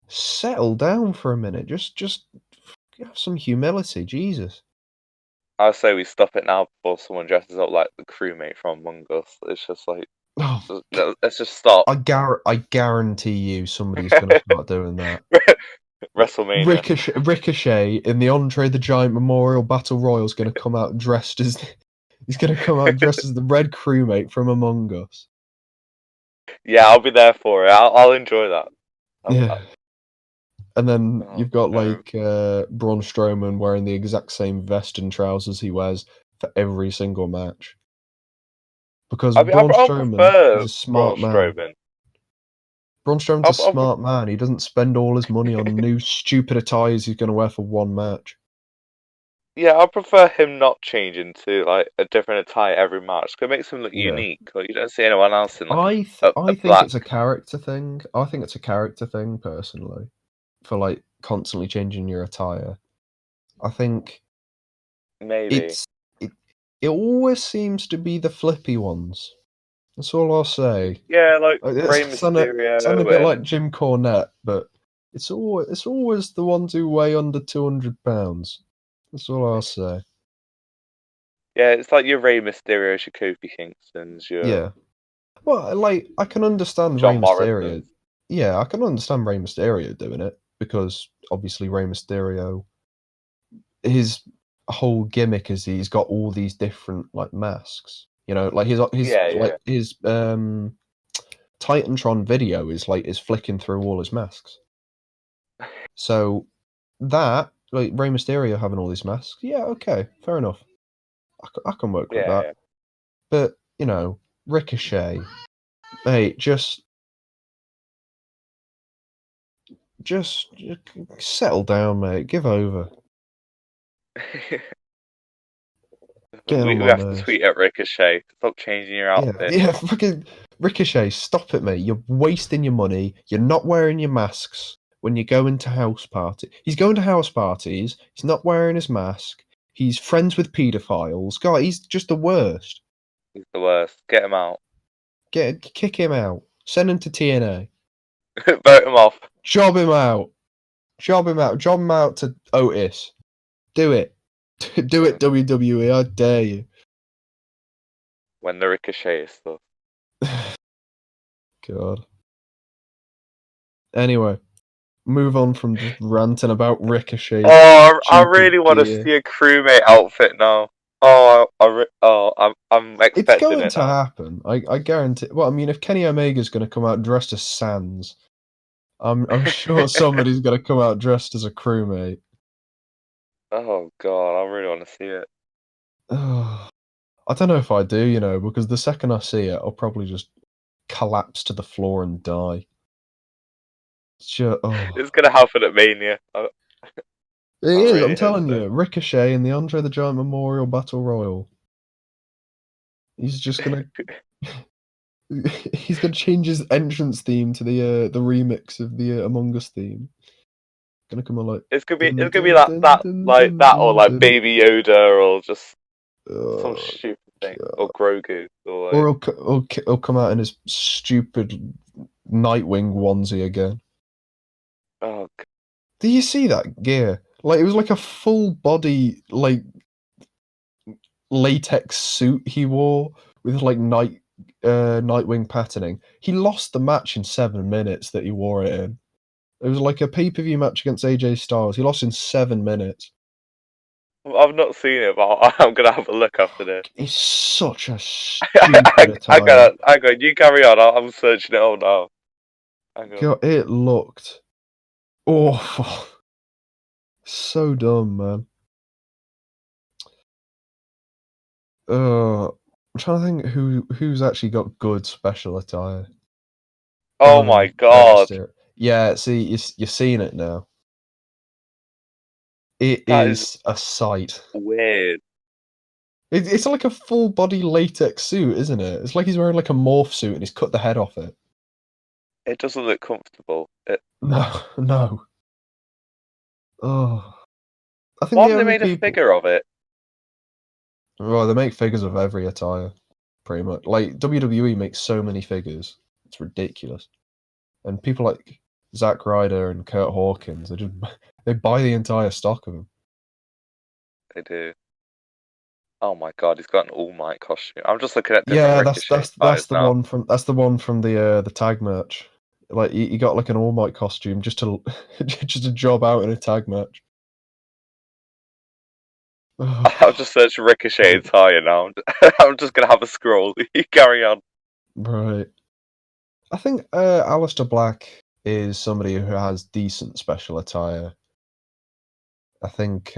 settle down for a minute. Just have some humility, Jesus. I say we stop it now before someone dresses up like the crewmate from Among Us. It's just like, Oh, let's just stop. I guarantee you somebody's gonna start doing that. WrestleMania. Ricochet in the Andre the Giant Memorial Battle Royal is gonna come out dressed as he's gonna come out dressed as the red crewmate from Among Us. Yeah, I'll be there for it. I'll enjoy that. Yeah. And then Oh you've got no. like Braun Strowman wearing the exact same vest and trousers he wears for every single match. Because I mean, Braun I Strowman is prefer a Braun smart man. Strowman. Braun Strowman's I, a I, smart man. He doesn't spend all his money on new stupid attires he's going to wear for one match. yeah, I prefer him not changing to like a different attire every match. 'Cause it makes him look Yeah. unique. Like you don't see anyone else in like I a think black. it's a character thing. I think it's a character thing personally for like constantly changing your attire. I think Maybe. it's it, it always seems to be the flippy ones. That's all I'll say. Yeah, like It's Rey sound a Mysterio bit like and Jim Cornette, but it's always the ones who weigh under 200 pounds. That's all I'll say. yeah, it's like your Rey Mysterio, your Kofi Kingston's, your Yeah. Well, like I can understand Rey John Mysterio. Morrison's. Yeah, I can understand Rey Mysterio doing it because obviously Rey Mysterio, his whole gimmick is he's got all these different like masks. You know, like his Yeah, like yeah. his Titantron video is flicking through all his masks. So that, like Rey Mysterio having all these masks, yeah, okay, fair enough. I can work with Yeah, that. yeah. But Ricochet, mate, just settle down, mate. Give over. Getting We on my have to nerves. tweet at Ricochet. Stop changing your outfit. Yeah, fucking Ricochet, stop it, mate. You're wasting your money. You're not wearing your masks when you go into house party. He's going to house parties. He's not wearing his mask. He's friends with paedophiles. God, he's just the worst. He's the worst. Get him out. Kick him out. Send him to TNA. Vote him off. Job him out. Job him out. Job him out to Otis. Do it. Do it, WWE. I dare you. When the Ricochet is stuff. God. Anyway, move on from just ranting about Ricochet. Oh, I Stupid really want to gear. see a crewmate outfit now. I'm It's expecting going it to now. happen. I guarantee. Well, I mean, if Kenny Omega's going to come out dressed as Sans, I'm sure somebody's going to come out dressed as a crewmate. Oh god, I really want to see it. I don't know if I do, because the second I see it, I'll probably just collapse to the floor and die. It's gonna happen at Mania. It I is. really I'm hope telling so. you, Ricochet in the Andre the Giant Memorial Battle Royal. He's just gonna. He's gonna change his entrance theme to the remix of the Among Us theme. Gonna come on like It's gonna be dun, it's gonna be dun, dun, dun, like dun, that or dun, like dun. Baby Yoda or just some Oh, stupid thing or God. Grogu or Or like he'll come out in his stupid Nightwing onesie again. oh g- Do you see that gear? Like it was like a full body like latex suit he wore with like Nightwing patterning. He lost the match in 7 minutes that he wore it in. It was like a pay-per-view match against AJ Styles. He lost in 7 minutes. I've not seen it, but I'm gonna have a look after this. It's such a stupid I attire. got you carry on. I'm searching it all now. Hang on. God, it looked awful. So dumb, man. I'm trying to think who's actually got good special attire Oh other my than Rey god, Mysterio. Yeah, see, you're seeing it now. It that is is a sight. weird. It's like a full body latex suit, isn't it? It's like he's wearing like a morph suit and he's cut the head off it. It doesn't look comfortable. No, no. Oh, I think Why the haven't they only made a people. figure of it? Well, they make figures of every attire, pretty much. Like WWE makes so many figures, it's ridiculous. And people like Zack Ryder and Kurt Hawkins, they buy the entire stock of them. They do. Oh my god, he's got an All Might costume. I'm just looking at different Yeah, that's Ricochet that's attires that's the now. one from the tag match. Like he got like an All Might costume just to just to job out in a tag match. I've just searched Ricochet Right. attire now. I'm just gonna have a scroll. You carry on. Right. I think Aleister Black is somebody who has decent special attire. I think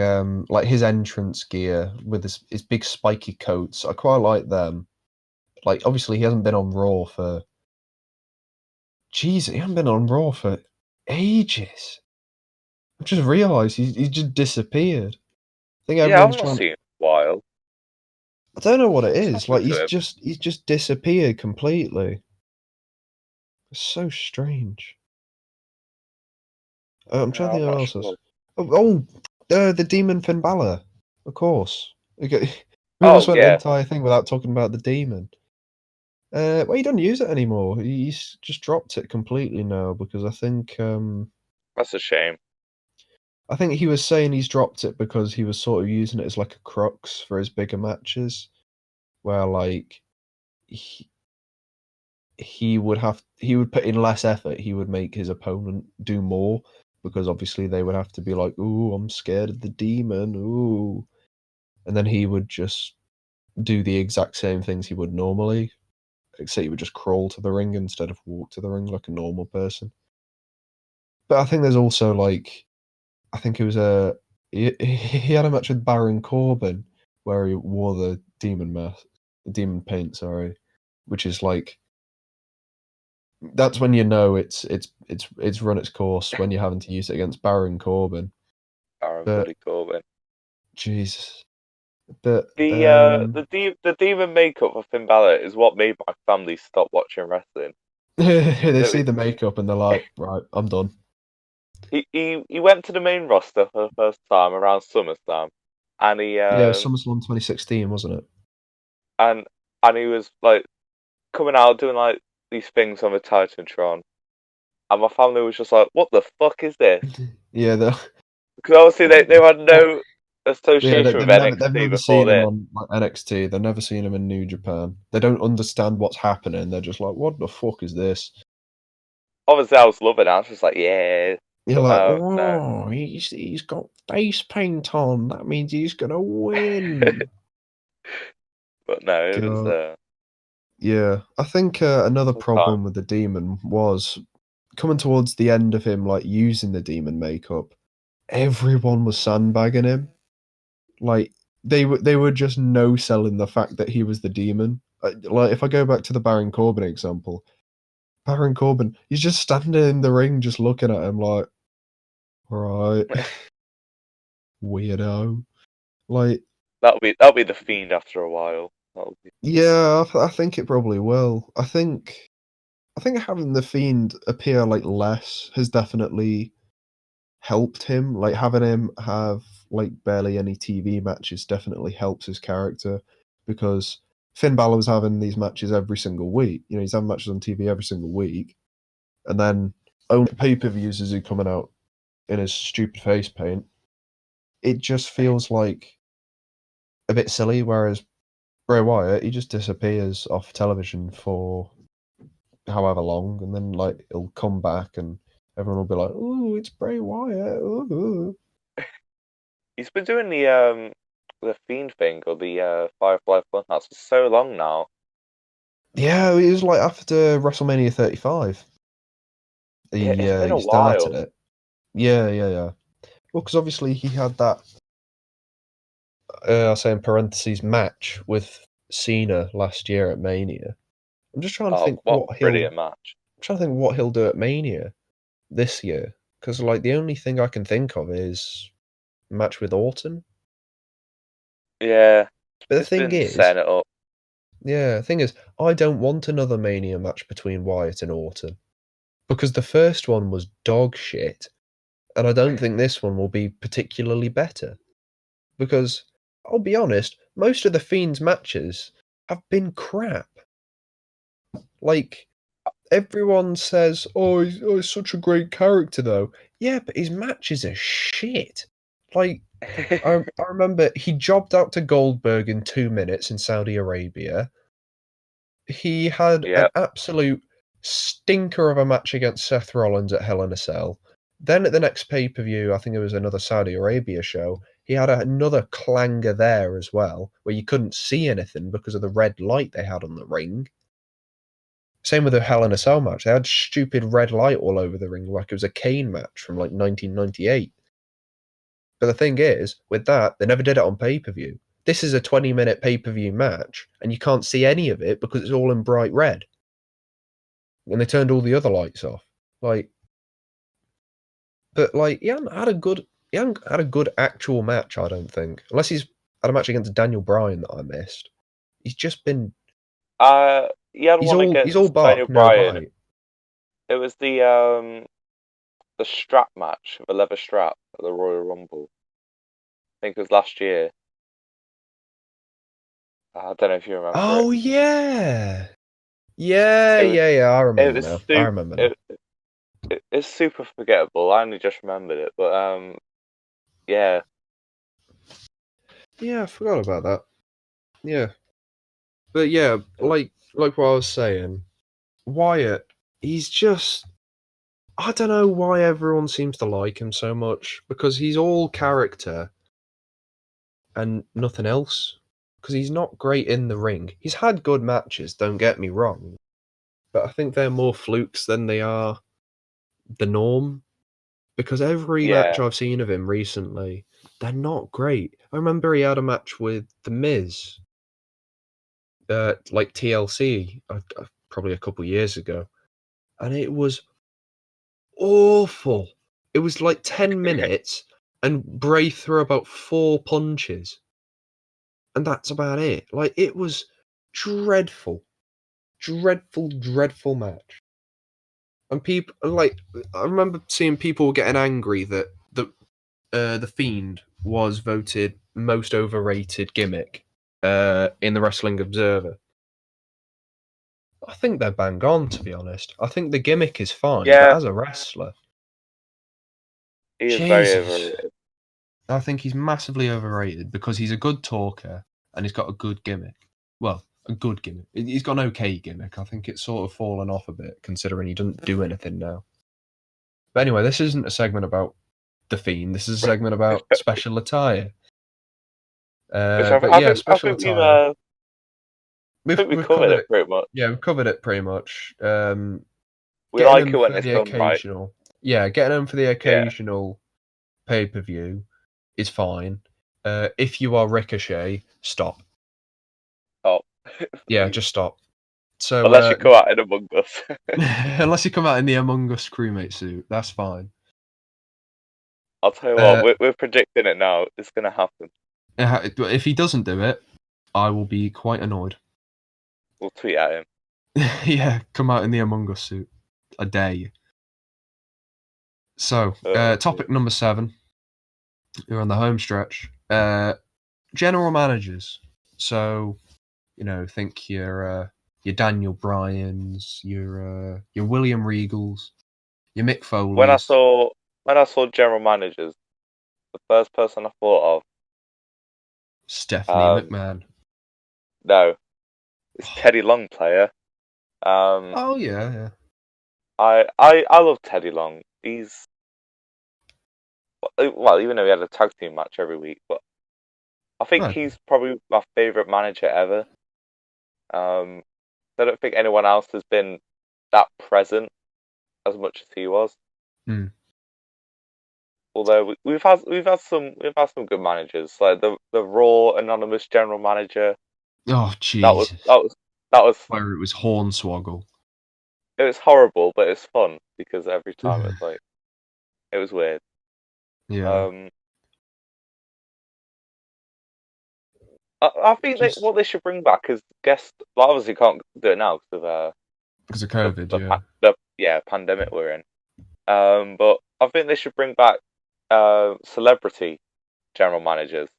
like his entrance gear with his big spiky coats, I quite like them. Like obviously he hasn't been on Raw for jeez, he hasn't been on Raw for ages. I just realised he's just disappeared. I think Yeah, everyone's I've not trying. seen it in a while. I don't know what it What's is. Like happened to him? he's just disappeared completely. It's so strange. I'm trying to No, think I'm of who not else is. sure. The Demon Finn Balor, of course. Okay. We Oh almost went an yeah, entire thing without talking about the Demon. Well, he doesn't use it anymore. He's just dropped it completely now because that's a shame. I think he was saying he's dropped it because he was sort of using it as like a crux for his bigger matches, where like he, he would put in less effort. He would make his opponent do more because obviously they would have to be like, "Ooh, I'm scared of the demon." Ooh, and then he would just do the exact same things he would normally, except he would just crawl to the ring instead of walk to the ring like a normal person. But I think there's also like, I think it was he had a match with Baron Corbin where he wore the demon mask, demon paint, sorry, which is like that's when you know it's run its course when you're having to use it against Baron Corbin. Aaron But Buddy Corbin. Jesus, But The demon makeup for Finn Balor is what made my family stop watching wrestling. they It see was, the makeup and they're like, right, I'm done. he went to the main roster for the first time around SummerSlam, and Yeah, SummerSlam 2016, wasn't it? and and he was like coming out doing like these things on the Titantron, and my family was just like, "What the fuck is this?" Yeah, Because obviously what they the had fuck? no Yeah, association with they've NXT never before seen him this. on like NXT. They've never seen him in New Japan. They don't understand what's happening. They're just like, what the fuck is this? Obviously, I was loving it. I was just like, "Yeah," You're but like, no. oh, he's got face paint on. That means he's gonna win. But no, it was God. Yeah, I think another good time. problem with the demon was coming towards the end of him, like using the demon makeup. Everyone was sandbagging him. Like they were just no selling the fact that he was the demon. Like if I go back to the Baron Corbin example, Baron Corbin, he's just standing in the ring, just looking at him like, right, weirdo. Like, That'll be the Fiend after a while. That'll be. yeah, I think it probably will. I think having the Fiend appear like less has definitely helped him. Like having him have like barely any TV matches definitely helps his character because Finn Balor was having these matches every single week. You know, he's having matches on TV every single week, and then only pay-per-views is he coming out in his stupid face paint. It just feels like a bit silly. Whereas Bray Wyatt, he just disappears off television for however long, and then like he'll come back and everyone will be like, "Ooh, it's Bray Wyatt." Ooh. He's been doing the Fiend thing or the Firefly Funhouse for so long now. Yeah, it was like after WrestleMania 35. Yeah, He it's been a he started while. it. Yeah, yeah, yeah. Well, because obviously he had that I'll say in parentheses match with Cena last year at Mania. I'm just trying to Oh, think what a brilliant match! what he'll do at Mania this year. Because like the only thing I can think of is match with Orton. Yeah, But it's been setting it up. the thing is, I don't want another Mania match between Wyatt and Orton because the first one was dog shit, and I don't think this one will be particularly better. Because I'll be honest, most of the Fiend's matches have been crap. Like everyone says, he's such a great character though. Yeah, but his matches are shit. Like I remember he jobbed out to Goldberg in 2 minutes in Saudi Arabia. He had Yeah, an absolute stinker of a match against Seth Rollins at Hell in a Cell. Then at the next pay per view, I think it was another Saudi Arabia show, he had another clanger there as well, where you couldn't see anything because of the red light they had on the ring. Same with the Hell in a Cell match. They had stupid red light all over the ring, like it was a Kane match from like 1998. But the thing is, with that, they never did it on pay per view. This is a 20-minute pay per view match, and you can't see any of it because it's all in bright red. And they turned all the other lights off. Like, but like, he hasn't had a good actual match. I don't think, unless he's had a match against Daniel Bryan that I missed. He's just been, he had one he's all against Daniel bark, no Bryan. bite. It was the strap match, the leather strap at the Royal Rumble. I think it was last year. I don't know if you remember it. Oh yeah, yeah, It was yeah, yeah. I it remember was now. I super. remember now. It's super forgettable. I only just remembered it, but yeah, Yeah, I forgot about that. Yeah, but yeah, like what I was saying, Wyatt, he's just I don't know why everyone seems to like him so much because he's all character and nothing else. Because he's not great in the ring. He's had good matches, don't get me wrong, but I think they're more flukes than they are the norm. Because every match yeah, I've seen of him recently, they're not great. I remember he had a match with The Miz, like TLC, probably a couple years ago, and it was awful. It was like 10 minutes, and Bray threw about 4 punches. and that's about it. Like, it was dreadful, dreadful match. And people, like, I remember seeing people getting angry that the Fiend was voted most overrated gimmick in the Wrestling Observer. I think they're bang on, to be honest. I think the gimmick is fine, but Yeah, as a wrestler, he is very Jesus, overrated. I think he's massively overrated because he's a good talker and he's got a good gimmick. Well, a good gimmick. He's got an okay gimmick. I think it's sort of fallen off a bit considering he doesn't do anything now. But anyway, this isn't a segment about the Fiend. This is a segment about special attire. Which But I yeah, think I special think attire. we We've covered covered it it. pretty much. Yeah, we've covered it pretty much. We Getting like them it when for it's the done right. occasional. Yeah, getting them for the Yeah. occasional pay-per-view is fine. If you are Ricochet, stop. Oh. Yeah, just stop. So Unless you come out in Among Us. unless you come out in the Among Us crewmate suit, that's fine. I'll tell you what, we're predicting it now. It's going to happen. If he doesn't do it, I will be quite annoyed. We'll tweet at him. Yeah, come out in the Among Us suit. I dare you. So, topic number 7. We're on the home stretch. General managers. So, think your Daniel Bryans, your William Regals, your Mick Foley's. When I saw general managers, the first person I thought of, Stephanie McMahon. No, it's Teddy Long, player. Oh yeah. I love Teddy Long. He's even though he had a tag team match every week, but I think he's probably my favourite manager ever. I don't think anyone else has been that present as much as he was. Although we've had some good managers, like the Raw anonymous general manager. Oh Jesus! That was where it was Hornswoggle. It was horrible, but it's fun because every time it's like it was weird. Yeah. I think what they should bring back is guest. Well, obviously, can't do it now because of COVID. The pandemic we're in. But I think they should bring back celebrity general managers.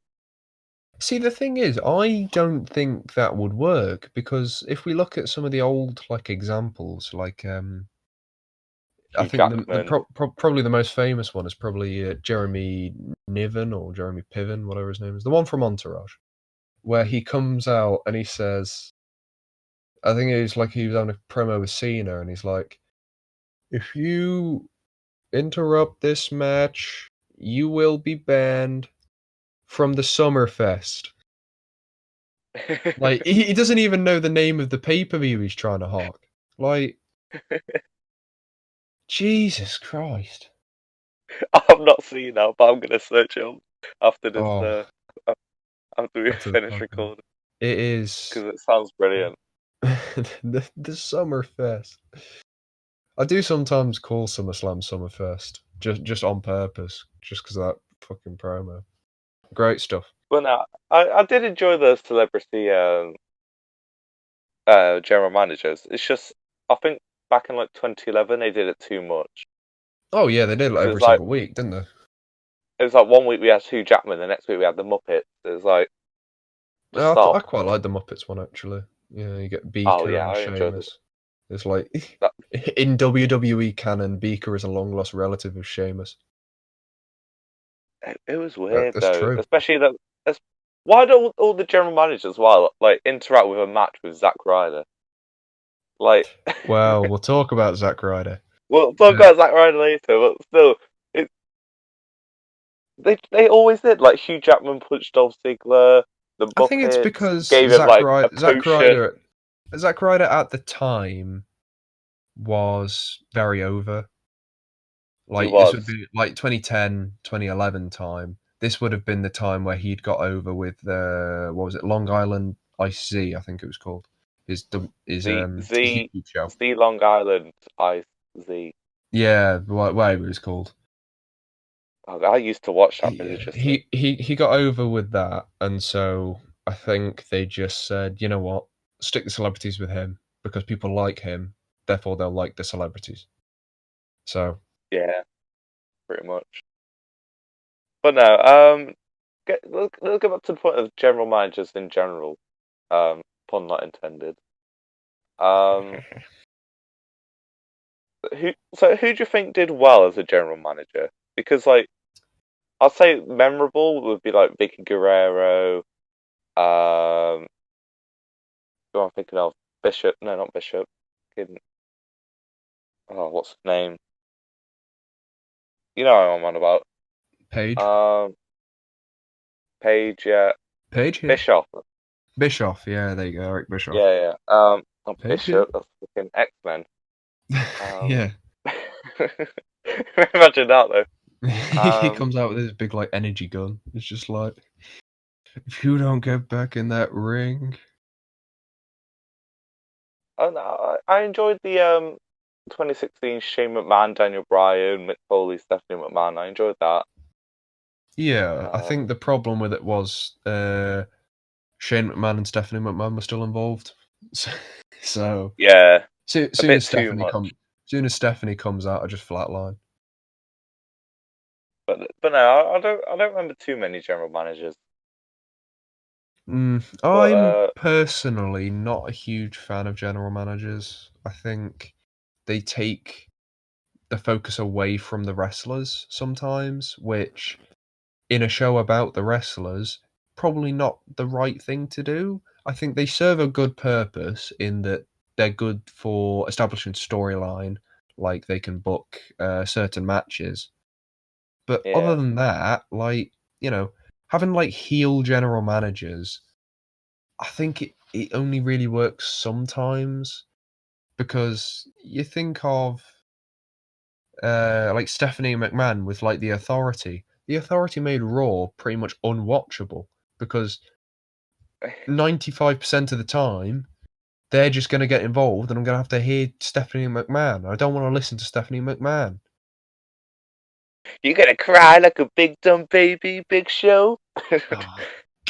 See, the thing is, I don't think that would work because if we look at some of the old examples, I think probably the most famous one is probably Jeremy Niven or Jeremy Piven, whatever his name is, the one from Entourage, where he comes out and he says, I think it was like he was having a promo with Cena, and he's like, "If you interrupt this match, you will be banned from the Summerfest." Like, he doesn't even know the name of the pay-per-view he's trying to hawk. Like, Jesus Christ. I've not seen that, but I'm going to search it up after this. After we finish recording. It is. Because it sounds brilliant. the Summerfest. I do sometimes call SummerSlam Summerfest, just on purpose, just because of that fucking promo. Great stuff. But no, I did enjoy the celebrity general managers. It's just, I think back in 2011 they did it too much. Oh yeah, they did every single week, didn't they? It was like one week we had Hugh Jackman, the next week we had the Muppets. It was like, I quite like the Muppets one actually. Yeah, you get Beaker and Sheamus. It's like in WWE canon, Beaker is a long lost relative of Sheamus. It was weird That's though, true. especially that. Why don't all the general managers interact with a match with Zack Ryder? Well, we'll talk about Zack Ryder. We'll talk about Zack Ryder later, but still, they always did. Like Hugh Jackman punched Dolph Ziggler. The Muppets I think it's because gave him Zack Ryder at the time was very over. This would be 2010, 2011 time. This would have been the time where he'd got over with what was it, Long Island Ice Z, I think it was called. His YouTube show. Z Long Island Ice Z. Yeah, whatever it was called. I used to watch that religiously. He got over with that, and so I think they just said, you know what, stick the celebrities with him because people like him, therefore they'll like the celebrities. So Yeah, pretty much. But no, let's get back to the point of general managers in general. Pun not intended. Um, who do you think did well as a general manager? Because like I'd say memorable would be like Vicky Guerrero. Who am I thinking of? Bishop? No, not Bishop. Oh, what's his name? You know who I'm on about. Page, Um, Page. Yeah, Page, yeah, Bischoff. Bischoff. Yeah, there you go, Eric Bischoff. Yeah, yeah. Not Page, yeah, Bishop. That's fucking X-Men. Um, yeah. imagine that though. He comes out with his big like energy gun. It's just like, if you don't get back in that ring. Oh no, I enjoyed the 2016 Shane McMahon, Daniel Bryan, Mick Foley, Stephanie McMahon. I enjoyed that. Yeah, I Um, think the problem with it was Shane McMahon and Stephanie McMahon were still involved. So, yeah, a soon bit as too much. soon as Stephanie comes out, I just flatline. But no, I don't remember too many general managers. But I'm personally not a huge fan of general managers. I think they take the focus away from the wrestlers sometimes, which in a show about the wrestlers, probably not the right thing to do. I think they serve a good purpose in that they're good for establishing storyline, like they can book certain matches. But other yeah, than that, like, having like heel general managers, I think it only really works sometimes because you think of like Stephanie McMahon with like the Authority. The Authority made Raw pretty much unwatchable because 95% of the time they're just going to get involved, and I'm going to have to hear Stephanie McMahon. I don't want to listen to Stephanie McMahon. you're gonna cry like a big dumb baby, Big Show. Oh,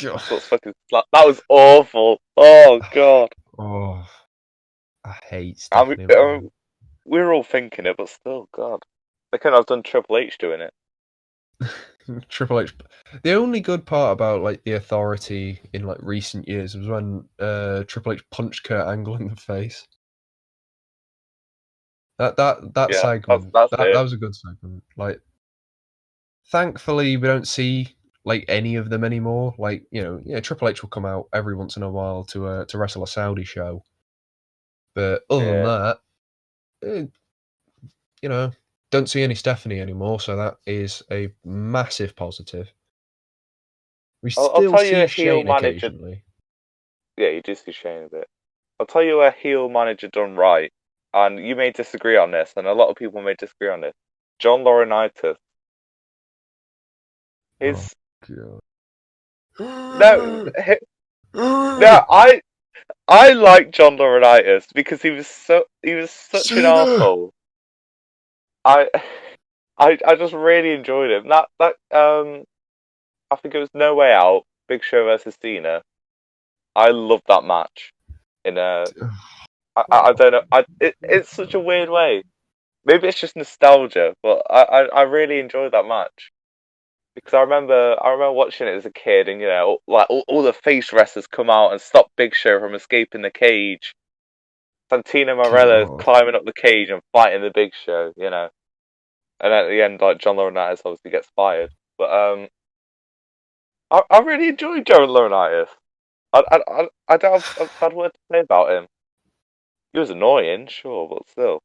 God. What's fucking that was awful. Oh god. Oh, I hate I mean, Stephanie McMahon. we were all thinking it, but still, God, they couldn't have done Triple H doing it. Triple H. The only good part about like the Authority in like recent years was when Triple H punched Kurt Angle in the face. That Yeah, segment that's that it. was a good segment. Like, thankfully we don't see like any of them anymore. Like, Triple H will come out every once in a while to wrestle a Saudi show, but other than Yeah. that, eh, you know, don't see any Stephanie anymore. So that is a massive positive. We I'll still tell you see a heel Shane manager. occasionally. Yeah, you do see Shane a bit. I'll tell you a heel manager done right, and you may disagree on this, and a lot of people may disagree on this. John Laurinaitis. Oh His no, god. no, I like John Laurinaitis because he was such an Cena. arsehole. I I just really enjoyed him. That I think it was No Way Out, Big Show versus Cena. I loved that match. In a I Oh, don't know. It's such a weird way. Maybe it's just nostalgia, but I really enjoyed that match because I remember watching it as a kid, and like all the face wrestlers come out and stop Big Show from escaping the cage. Santino Marella god. climbing up the cage and fighting the Big Show, and at the end, like John Laurinaitis obviously gets fired. But I really enjoyed John Laurinaitis. I don't have a bad word to say about him. He was annoying, sure, but still.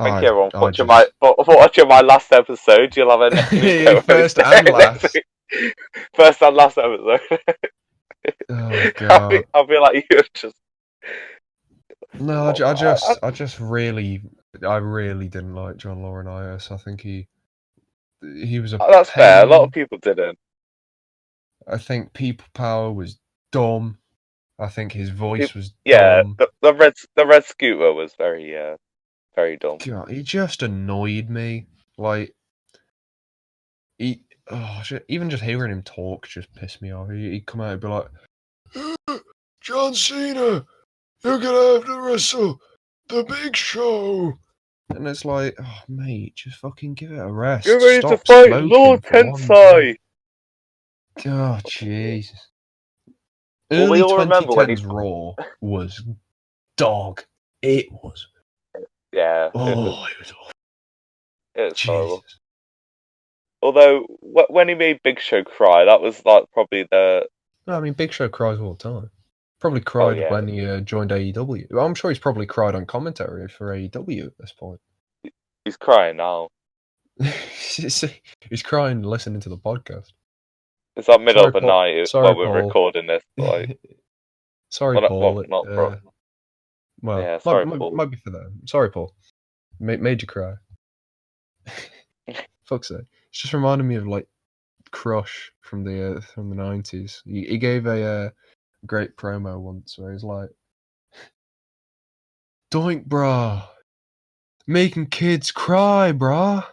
Thank I you, everyone, for I watching my just for watching my last episode. You'll have a new co-host first and next last. week. First and last episode. Oh god. I'll be like you just. No, I, I really didn't like John Laurinaitis. I think he was a that's fair. A lot of pain. people didn't. I think People Power was dumb. I think his voice was Yeah, dumb. the red scooter was very dumb. God, he just annoyed me. Like, he even just hearing him talk just pissed me off. He'd come out and be like, John Cena, you're gonna have to wrestle the Big Show. And it's like, oh, mate, just fucking give it a rest. You're ready to Stop fight smoking Lord for one Tensai! day. Oh, Jesus. Well, we Early all remember when 2010s Raw was dog. It was. Yeah, Oh, it was awful. it was horrible. Jesus. Although, when he made Big Show cry, that was like probably the... No, I mean, Big Show cries all the time. Probably Oh, cried yeah. when he joined AEW. I'm sure he's probably cried on commentary for AEW at this point. He's crying now. He's crying listening to the podcast. It's like middle of the Paul. night Sorry, while we're Paul. recording this. Like, Sorry, Paul. Well, yeah, Well, sorry, Paul. might be for them. Sorry, Paul. Made you cry. Fuck's sake. It's just reminded me of like Crush from the 90s. He gave a great promo once where he's like, "Doink, brah, making kids cry, brah."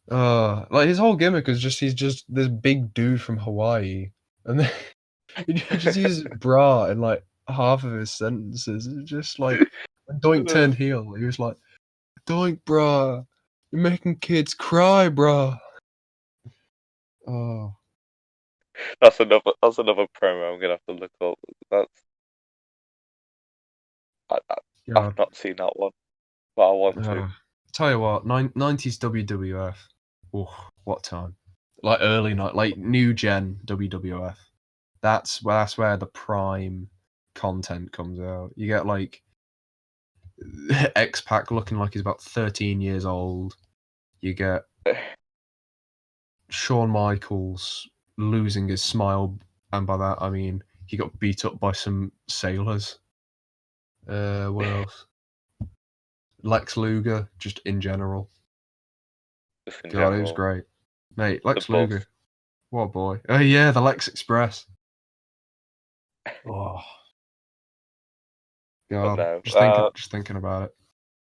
Like his whole gimmick is just he's just this big dude from Hawaii, and then he just uses bra in like half of his sentences. It's just like when Doink turned heel, he was like, "Doink, brah, you're making kids cry, brah." Oh, That's another promo I'm gonna have to look up. I've not seen that one, but I want to. Tell you what, 90s WWF. Oh, what time? Like early night, like new gen WWF. That's where the prime content comes out. You get like X-Pac looking like he's about 13 years old. You get Shawn Michaels losing his smile, and by that I mean he got beat up by some sailors. What else? Lex Luger, just in general. God, it was great. Mate, Lex Luger. What a boy. Oh yeah, the Lex Express. Oh. God, No. just thinking about it.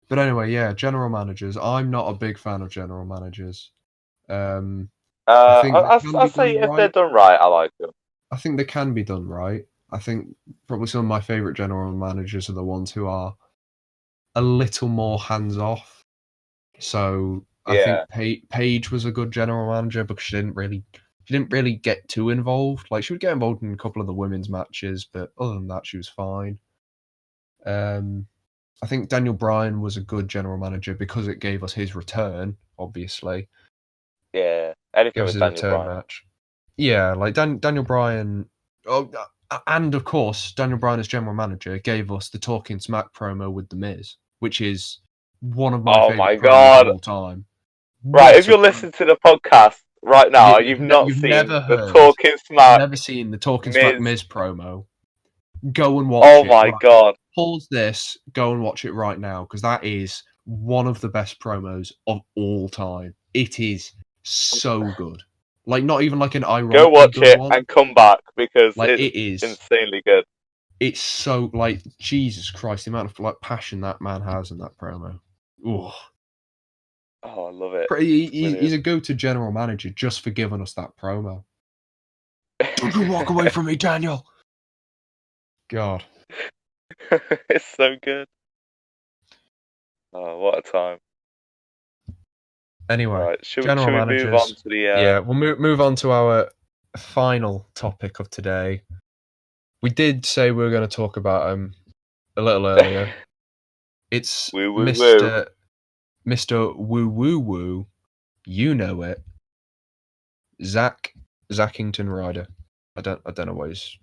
But anyway, yeah, general managers. I'm not a big fan of general managers. I think I'll say if they're done right, I like them. I think they can be done right. I think probably some of my favourite general managers are the ones who are a little more hands off. So I think Paige was a good general manager because she didn't really get too involved. Like she would get involved in a couple of the women's matches, but other than that, she was fine. I think Daniel Bryan was a good general manager because it gave us his return, obviously. Yeah, anything Gave us with his Daniel return Bryan. match. Yeah, like Daniel Bryan. Oh, and of course, Daniel Bryan as general manager gave us the Talking Smack promo with The Miz, which is one of my favorite promos of all time. Right, if you're listening to the podcast right now, you've not seen never the heard, Talking Smack. Never seen the Talking Smack Miz promo. Go and watch it. Oh my god! Pause this. Go and watch it right now because that is one of the best promos of all time. It is so good. Like not even like an ironically go watch good it one. and come back because Like it's it is insanely good. It's so like Jesus Christ, the amount of like passion that man has in that promo. Ooh. Oh, I love it. He's a go-to general manager just for giving us that promo. Don't you walk away from me, Daniel. God. It's so good. Oh, what a time. Anyway, right, should we managers, move on to the... Yeah, we'll move on to our final topic of today. We did say we were going to talk about him a little earlier. It's Mr. Woo Woo Woo. You know it. Zackington Ryder. I don't know what his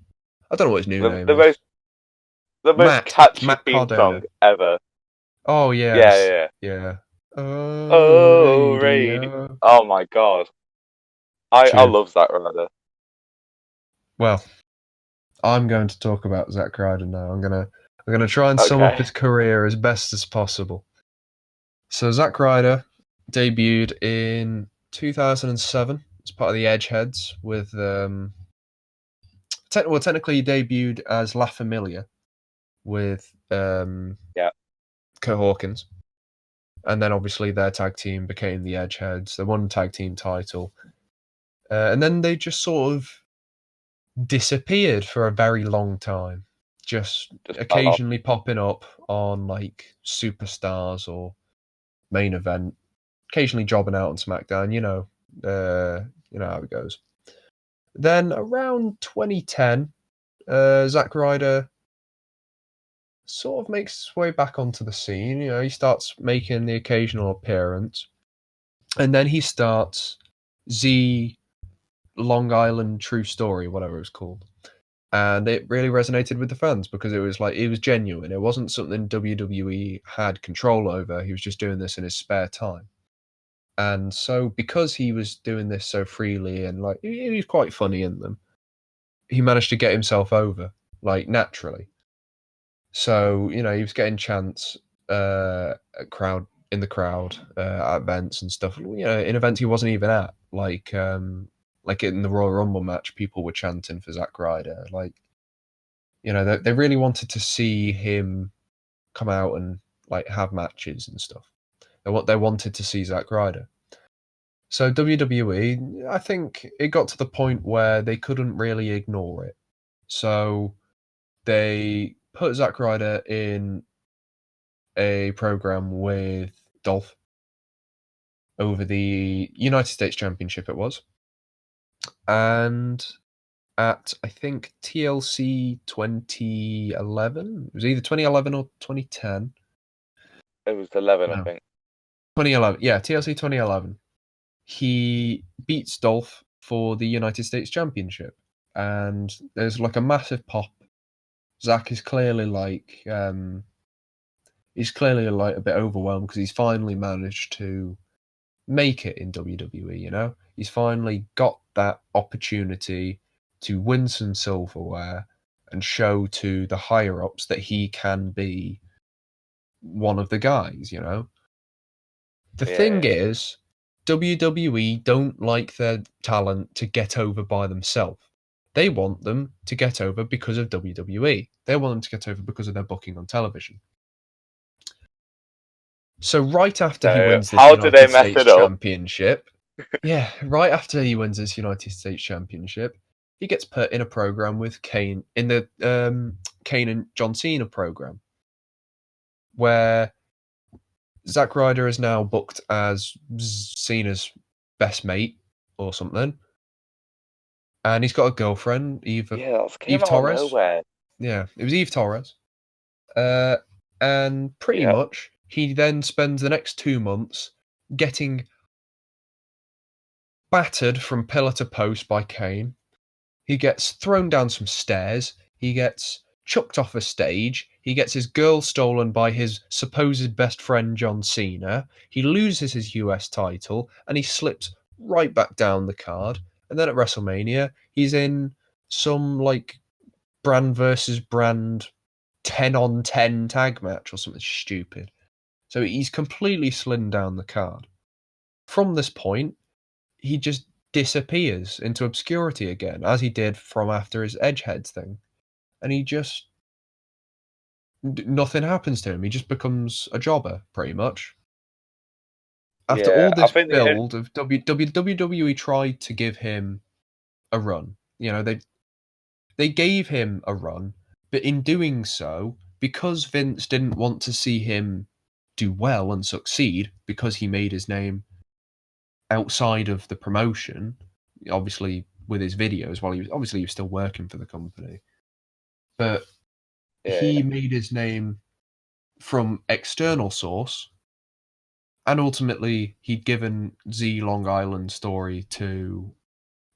new name is. The most catchy theme song ever. Oh yes. Yeah. Oh, radio. Oh my god. I love Zack Ryder. Well, I'm going to talk about Zack Ryder now. I'm gonna try and sum up his career as best as possible. So Zack Ryder debuted in 2007 as part of the Edgeheads with technically he debuted as La Familia with Kurt Hawkins. And then obviously their tag team became the Edgeheads. They won the tag team title. And then they just sort of disappeared for a very long time. Just fell off. occasionally popping up on like Superstars or Main Event, occasionally jobbing out on SmackDown, you know how it goes. Then around 2010, Zack Ryder sort of makes his way back onto the scene. You know, he starts making the occasional appearance, and then he starts Z Long Island True Story, whatever it was called. And it really resonated with the fans because it was genuine. It wasn't something WWE had control over. He was just doing this in his spare time. And so because he was doing this so freely and like he was quite funny in them, he managed to get himself over, like naturally. So, you know, he was getting chants in the crowd at events and stuff. You know, in events he wasn't even at, like in the Royal Rumble match, people were chanting for Zack Ryder. Like, you know, they really wanted to see him come out and like have matches and stuff. They wanted to see Zack Ryder. So WWE, I think it got to the point where they couldn't really ignore it. So they put Zack Ryder in a program with Dolph over the United States Championship, it was. And at, I think, TLC 2011. It was either 2011 or 2010. It was 11, I No, think. 2011. Yeah, TLC 2011. He beats Dolph for the United States Championship. And there's like a massive pop. Zack is clearly like he's clearly like a bit overwhelmed because he's finally managed to make it in WWE, you know? He's finally got that opportunity to win some silverware and show to the higher ups that he can be one of the guys, you know? The thing Yeah. is, WWE don't like their talent to get over by themselves. They want them to get over because of WWE. They want them to get over because of their booking on television. So right after he So wins this how did they United mess States it up? Championship, yeah, right after he wins this United States Championship, he gets put in a program with Kane in the Kane and John Cena program, where Zack Ryder is now booked as Cena's best mate or something, and he's got a girlfriend, Yeah, that came Eve out of Torres. nowhere. Yeah, it was Eve Torres, and pretty Yeah. much he then spends the next 2 months getting battered from pillar to post by Kane. He gets thrown down some stairs. He gets chucked off a stage. He gets his girl stolen by his supposed best friend John Cena. He loses his US title and he slips right back down the card. And then at WrestleMania, he's in some like brand versus brand 10 on 10 tag match or something stupid. So he's completely slimmed down the card. From this point, he just disappears into obscurity again, as he did from after his Edgeheads thing. And he just nothing happens to him. He just becomes a jobber, pretty much. After Yeah, all I this think build of WWE tried to give him a run. You know, they gave him a run, but in doing so, because Vince didn't want to see him do well and succeed because he made his name outside of the promotion, obviously with his videos while he was still working for the company, but yeah, he made his name from external source, and ultimately he'd given Z Long Island story to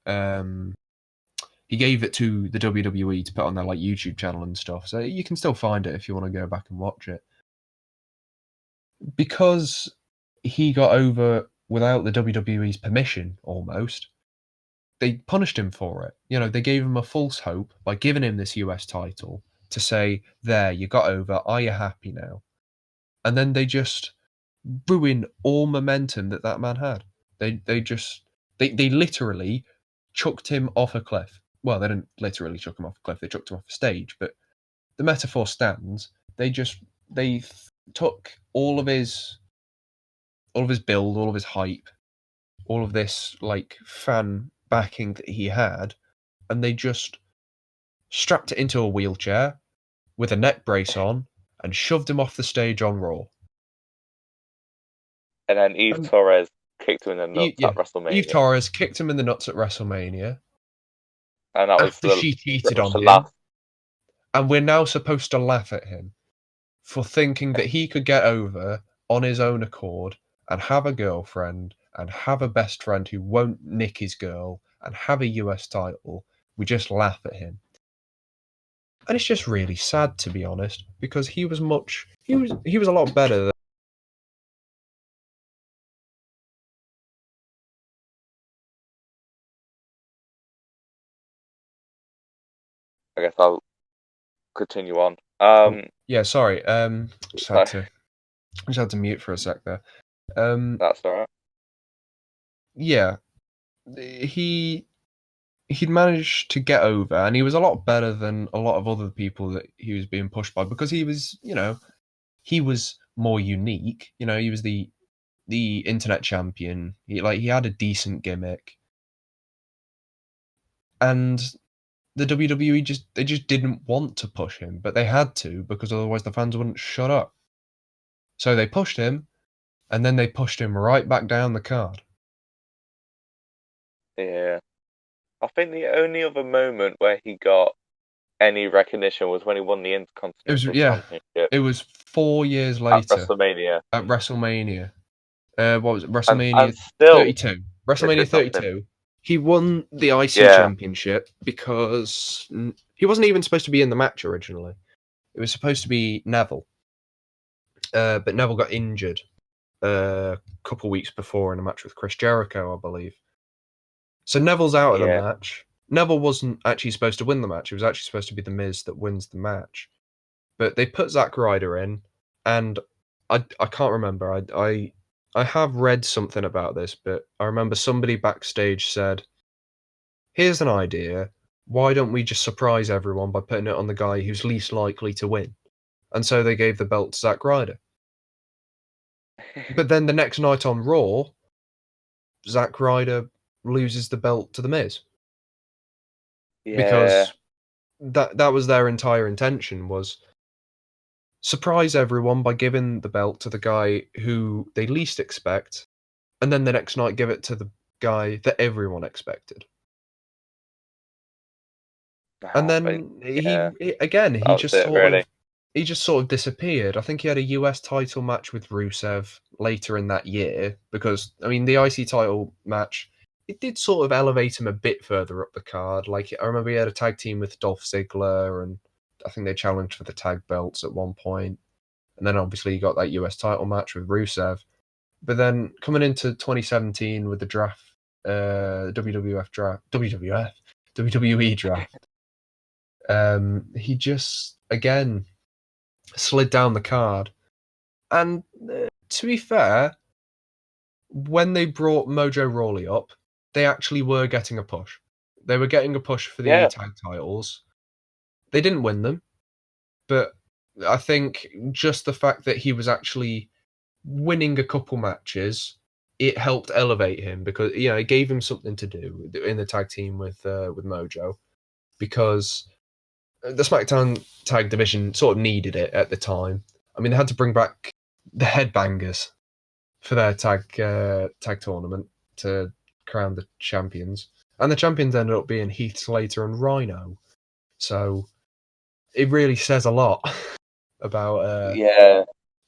um he gave it to the WWE to put on their like YouTube channel and stuff, so you can still find it if you want to go back and watch it. Because he got over without the WWE's permission almost, they punished him for it. You know, they gave him a false hope by giving him this US title to say, there, you got over, are you happy now? And then they just ruin all momentum that man had. They literally chucked him off a cliff. Well, they didn't literally chuck him off a cliff, they chucked him off a stage, but the metaphor stands. They took all of his build, all of his hype, all of this like fan backing that he had, and they just strapped it into a wheelchair with a neck brace on and shoved him off the stage on Raw. And then Eve Torres kicked him in the nuts at WrestleMania. Eve Torres kicked him in the nuts at WrestleMania. And that was after she cheated on him. last. And we're now supposed to laugh at him for thinking that he could get over on his own accord and have a girlfriend and have a best friend who won't nick his girl and have a US title. We just laugh at him. And it's just really sad, to be honest, because he was a lot better than I guess I'll continue on. yeah, sorry. Just had to mute for a sec there. That's alright. Yeah, he'd managed to get over, and he was a lot better than a lot of other people that he was being pushed by, because he was, he was more unique. He was the internet champion. He had a decent gimmick, and the WWE just didn't want to push him, but they had to, because otherwise the fans wouldn't shut up. So they pushed him, and then they pushed him right back down the card. Yeah. I think the only other moment where he got any recognition was when he won the Intercontinental Championship. It was 4 years later. At WrestleMania. What was it? WrestleMania and still, 32. WrestleMania 32. He won the IC Championship because he wasn't even supposed to be in the match originally. It was supposed to be Neville. But Neville got injured a couple weeks before in a match with Chris Jericho, I believe. So Neville's out of the match. Neville wasn't actually supposed to win the match. It was actually supposed to be The Miz that wins the match. But they put Zack Ryder in, and I can't remember. I have read something about this, but I remember somebody backstage said, "Here's an idea. Why don't we just surprise everyone by putting it on the guy who's least likely to win?" And so they gave the belt to Zack Ryder. But then the next night on Raw, Zack Ryder loses the belt to The Miz. Because that was their entire intention, was surprise everyone by giving the belt to the guy who they least expect, and then the next night give it to the guy that everyone expected. And then he just sort of disappeared. I think he had a US title match with Rusev later in that year, because the IC title match, it did sort of elevate him a bit further up the card. Like, I remember he had a tag team with Dolph Ziggler, and I think they challenged for the tag belts at one point. And then obviously you got that US title match with Rusev. But then coming into 2017 with the draft, WWE draft, he just, again, slid down the card. And to be fair, when they brought Mojo Rawley up, they actually were getting a push. They were getting a push for the tag titles. They didn't win them, but I think just the fact that he was actually winning a couple matches, it helped elevate him, because it gave him something to do in the tag team with Mojo, because the SmackDown tag division sort of needed it at the time. They had to bring back the Headbangers for their tag tournament to crown the champions, and the champions ended up being Heath Slater and Rhino. So it really says a lot about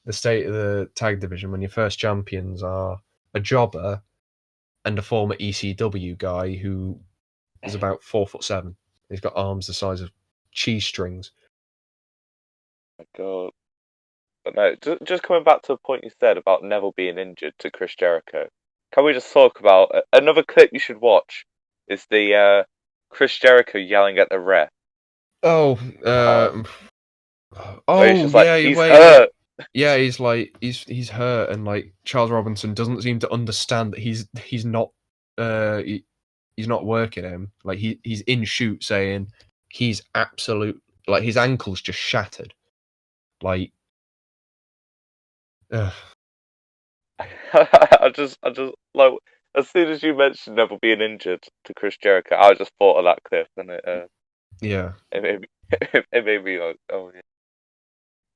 the state of the tag division when your first champions are a jobber and a former ECW guy who is about 4'7". He's got arms the size of cheese strings. Oh my God. But no, just coming back to the point you said about Neville being injured to Chris Jericho, can we just talk about another clip you should watch? Is the Chris Jericho yelling at the ref. He's hurt. Yeah, he's hurt, and like Charles Robinson doesn't seem to understand that he's not working him. Like he's in shoot saying he's absolute, like his ankle's just shattered. Like I just like as soon as you mentioned never being injured to Chris Jericho, I just thought of that clip, and Yeah. it made me, it made me like, oh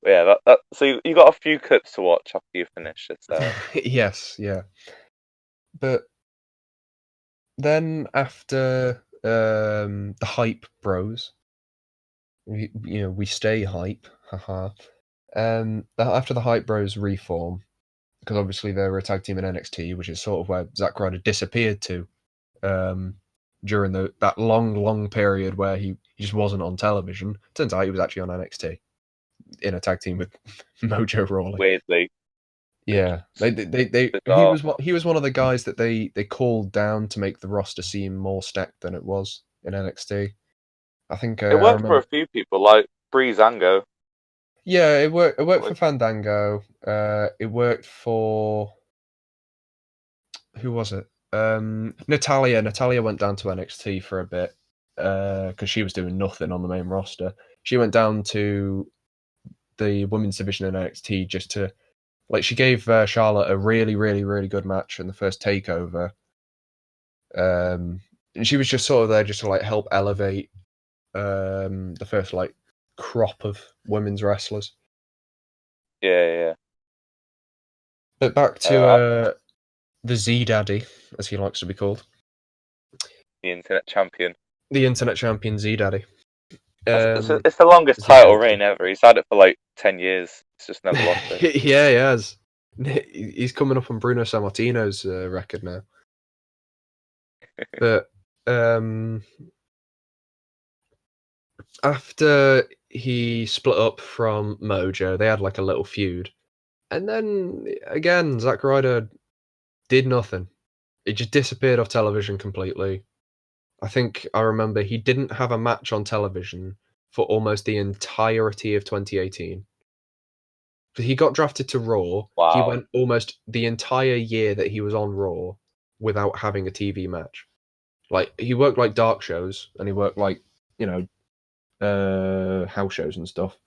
yeah, yeah. So you got a few clips to watch after you finish. It's Yes, yeah. But then after the hype bros, we stay hype, haha. After the hype bros reform, because obviously they were a tag team in NXT, which is sort of where Zack Ryder disappeared to during that long period where he just wasn't on television. Turns out he was actually on NXT in a tag team with Mojo Rawley. weirdly, Yeah, bizarre. he was one of the guys that they called down to make the roster seem more stacked than it was in NXT. I think It I worked for a remember. few people, like Breezango. Yeah, it worked. It worked for Which, Fandango. It worked for who was it? Natalia. Natalia went down to NXT for a bit because she was doing nothing on the main roster. She went down to the women's division in NXT just to she gave Charlotte a really, really, really good match in the first takeover. And she was just sort of there just to help elevate the first crop of women's wrestlers. yeah. But back to Uh, the Z Daddy, as he likes to be called, the internet champion. the internet champion Z Daddy. It's the longest Z title Gangster. reign ever. He's had it for like 10 years. He's just never lost it. Yeah, he has. He's coming up on Bruno Sammartino's record now. But after he split up from Mojo, they had a little feud. And then again, Zack Ryder did nothing. It just disappeared off television completely. I think I remember he didn't have a match on television for almost the entirety of 2018. He got drafted to Raw. He Wow. went almost the entire year that he was on Raw without having a TV match. He worked dark shows and he worked house shows and stuff.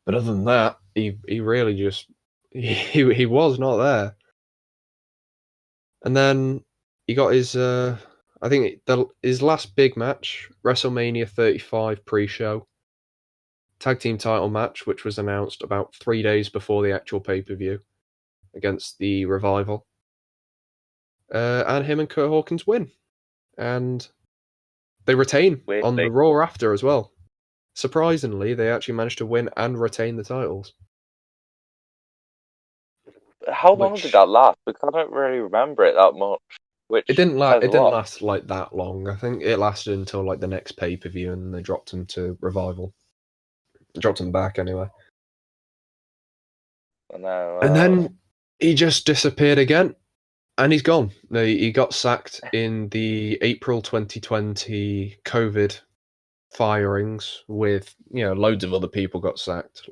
But other than that, he really just he was not there. And then he got his I think his last big match, WrestleMania 35 pre-show, tag team title match, which was announced about 3 days before the actual pay-per-view against the Revival. And him and Kurt Hawkins win. And they retain on the Weirdly. Raw after as well. Surprisingly, they actually managed to win and retain the titles. How long did Which that last? Because I don't really remember it that much. Which says a it didn't lot. last that long. I think it lasted until the next pay-per-view and they dropped him to Revival. Dropped him back anyway. I know. And then he just disappeared again. And he's gone. He got sacked in the April 2020 COVID firings with, loads of other people got sacked.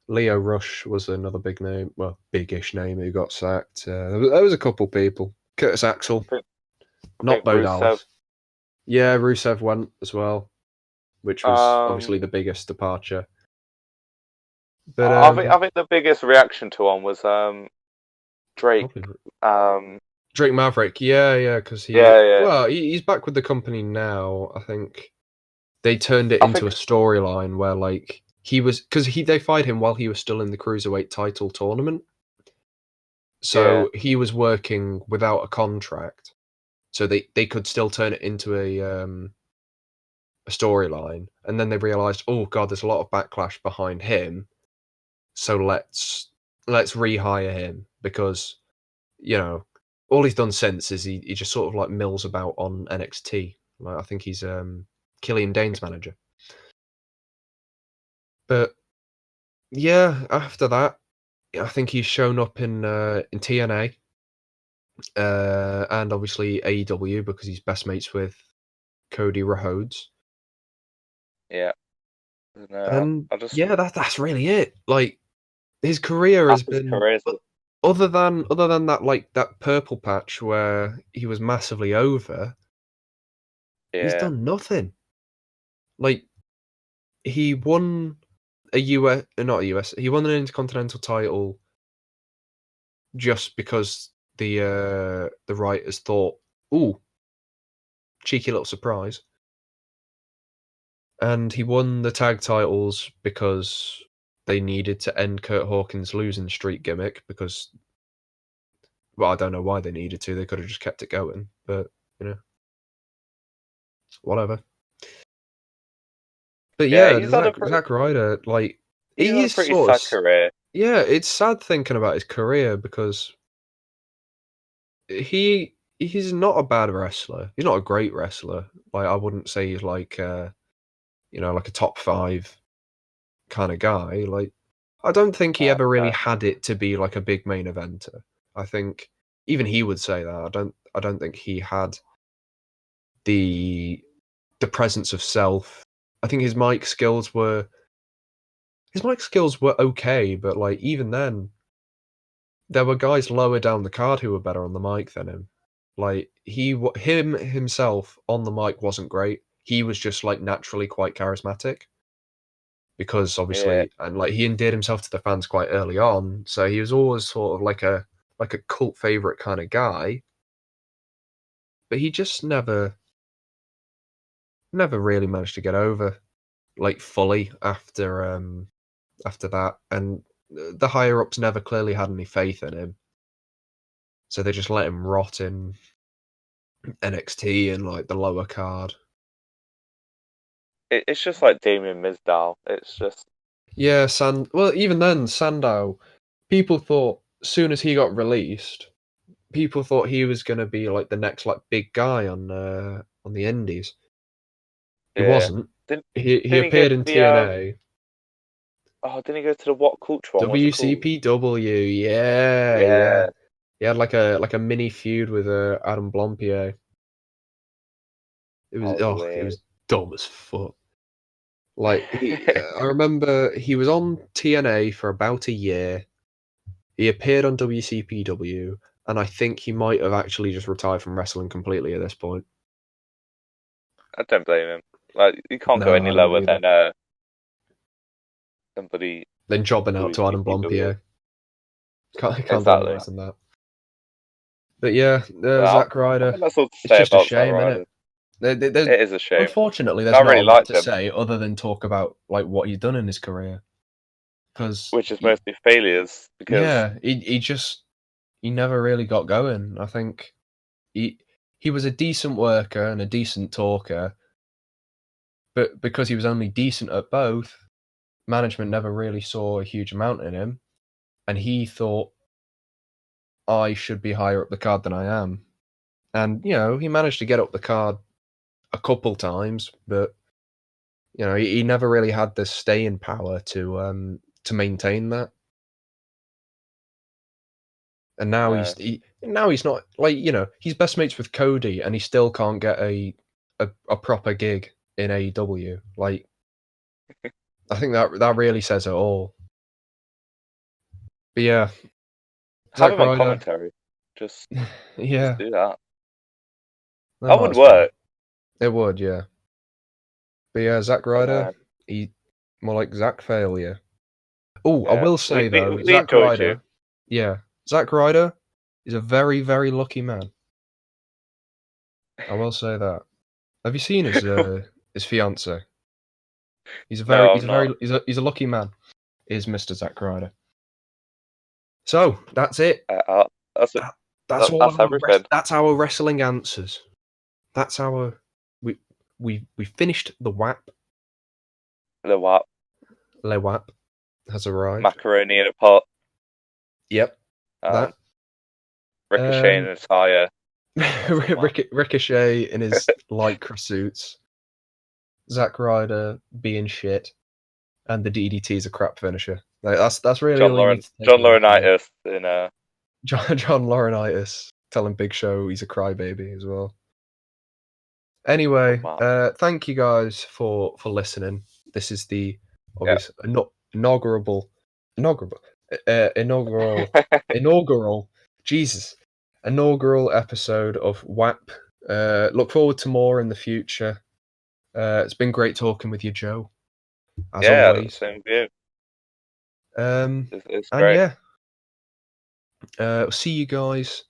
Leo Rush was another big name, well, big-ish name who got sacked. There was a couple people. Curtis Axel, I not think Bo Rusev. Dallas. Yeah, Rusev went as well, which was obviously the biggest departure. But I think the biggest reaction to one was Drake. Drake Maverick, yeah, because Yeah. he's back with the company now. I think they turned it I into think a storyline where he was because they fired him while he was still in the cruiserweight title tournament, so he was working without a contract, so they could still turn it into a storyline, and then they realized, oh god, there's a lot of backlash behind him, so let's rehire him because all he's done since is he just sort of mills about on NXT. I think he's Killian Dane's manager. But yeah, after that, I think he's shown up in TNA and obviously AEW because he's best mates with Cody Rhodes. Yeah. No, And I just yeah, that's really it. His career has that's his been career. other than that that purple patch where he was massively over. He's Yeah. done nothing. He won a US, not a US. He won an Intercontinental title just because the writers thought, ooh, cheeky little surprise. And he won the tag titles because they needed to end Kurt Hawkins' losing streak gimmick because, well, I don't know why they needed to. They could have just kept it going, but, whatever. But yeah, he's had a Zack Ryder, like, he's had a he's pretty sort sad of, career. yeah, it's sad thinking about his career because he's not a bad wrestler. He's not a great wrestler. Like, I wouldn't say he's like, like a top 5 kind of guy. Like, I don't think he ever really had it to be like a big main eventer. I think even he would say that. I don't think he had the presence of self. I think his mic skills were okay, but like even then, there were guys lower down the card who were better on the mic than him. Like him himself on the mic wasn't great. He was just like naturally quite charismatic because Yeah, obviously, and like he endeared himself to the fans quite early on, so he was always sort of like a cult favorite kind of guy. But he just never really managed to get over like fully after that, and the higher ups never clearly had any faith in him, so they just let him rot in NXT and like the lower card. it's just like Damien Mizdow. It's just Yeah, well, even then, Sandow, people thought as soon as he got released, people thought he was going to be like the next like big guy on the Indies. He yeah. wasn't. Didn't He didn't he go appeared to in the TNA. didn't he go to the What Culture one? What's it called? WCPW, yeah, yeah. Yeah. He had like a mini feud with Adam Blampier. That was It weird. was dumb as fuck. Like I remember he was on TNA for about a year. He appeared on WCPW, and I think he might have actually just retired from wrestling completely at this point. I don't blame him. Like you can't go No, any I don't lower either. than bloody Then jobbing out to Adam WCPW. Blampier. Can't do any Exactly. worse than that. But yeah, But Zack Ryder. that's all to It's say just a about Zack shame, isn't Ryder. it? There's, It is a shame. unfortunately, there's I not a really lot liked to him, say other than talk about like what he's done in his career. Because which is mostly failures because yeah, he never really got going. I think he was a decent worker and a decent talker, but because he was only decent at both, management never really saw a huge amount in him, and he thought I should be higher up the card than I am. And he managed to get up the card a couple times, but he never really had the staying power to maintain that. And now no. now he's not like he's best mates with Cody, and he still can't get a proper gig in AEW. Like, I think that really says it all. But yeah, Have Zack him on Ryder, commentary. Just yeah, do that. that That might would as well. work. It would, yeah. But yeah, Zack And Ryder, he more like Zack Failure. Oh, I yeah, will say though, we Zack enjoyed you. Ryder, yeah, Zack Ryder is a very, very lucky man. I will say that. Have you seen his fiance? No, I'm not. He's a lucky man. Is Mr. Zack Ryder. So that's it. That's it. That's all That's everything. that's our wrestling answers. That's our we finished the WAP. The what? Le WAP has arrived. Macaroni in a pot. Yep, Um, that. Ricochet in Um, an attire. That's a what? Ricochet in his lycra suits. Zack Ryder being shit, and the DDT is a crap finisher. Like, that's really all you need to take John away from it. Laurinaitis in a. John Laurinaitis telling Big Show he's a crybaby as well. Anyway, thank you guys for listening. This is the Yeah. obvious inaugural inaugural inaugural Jesus inaugural episode of WAP. Look forward to more in the future. It's been great talking with you, Joe, as Yeah, always. same view. And It's great. yeah, See you guys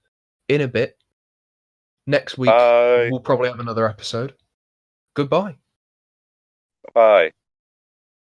in a bit. Next week, Bye. we'll probably have another episode. Goodbye. Bye.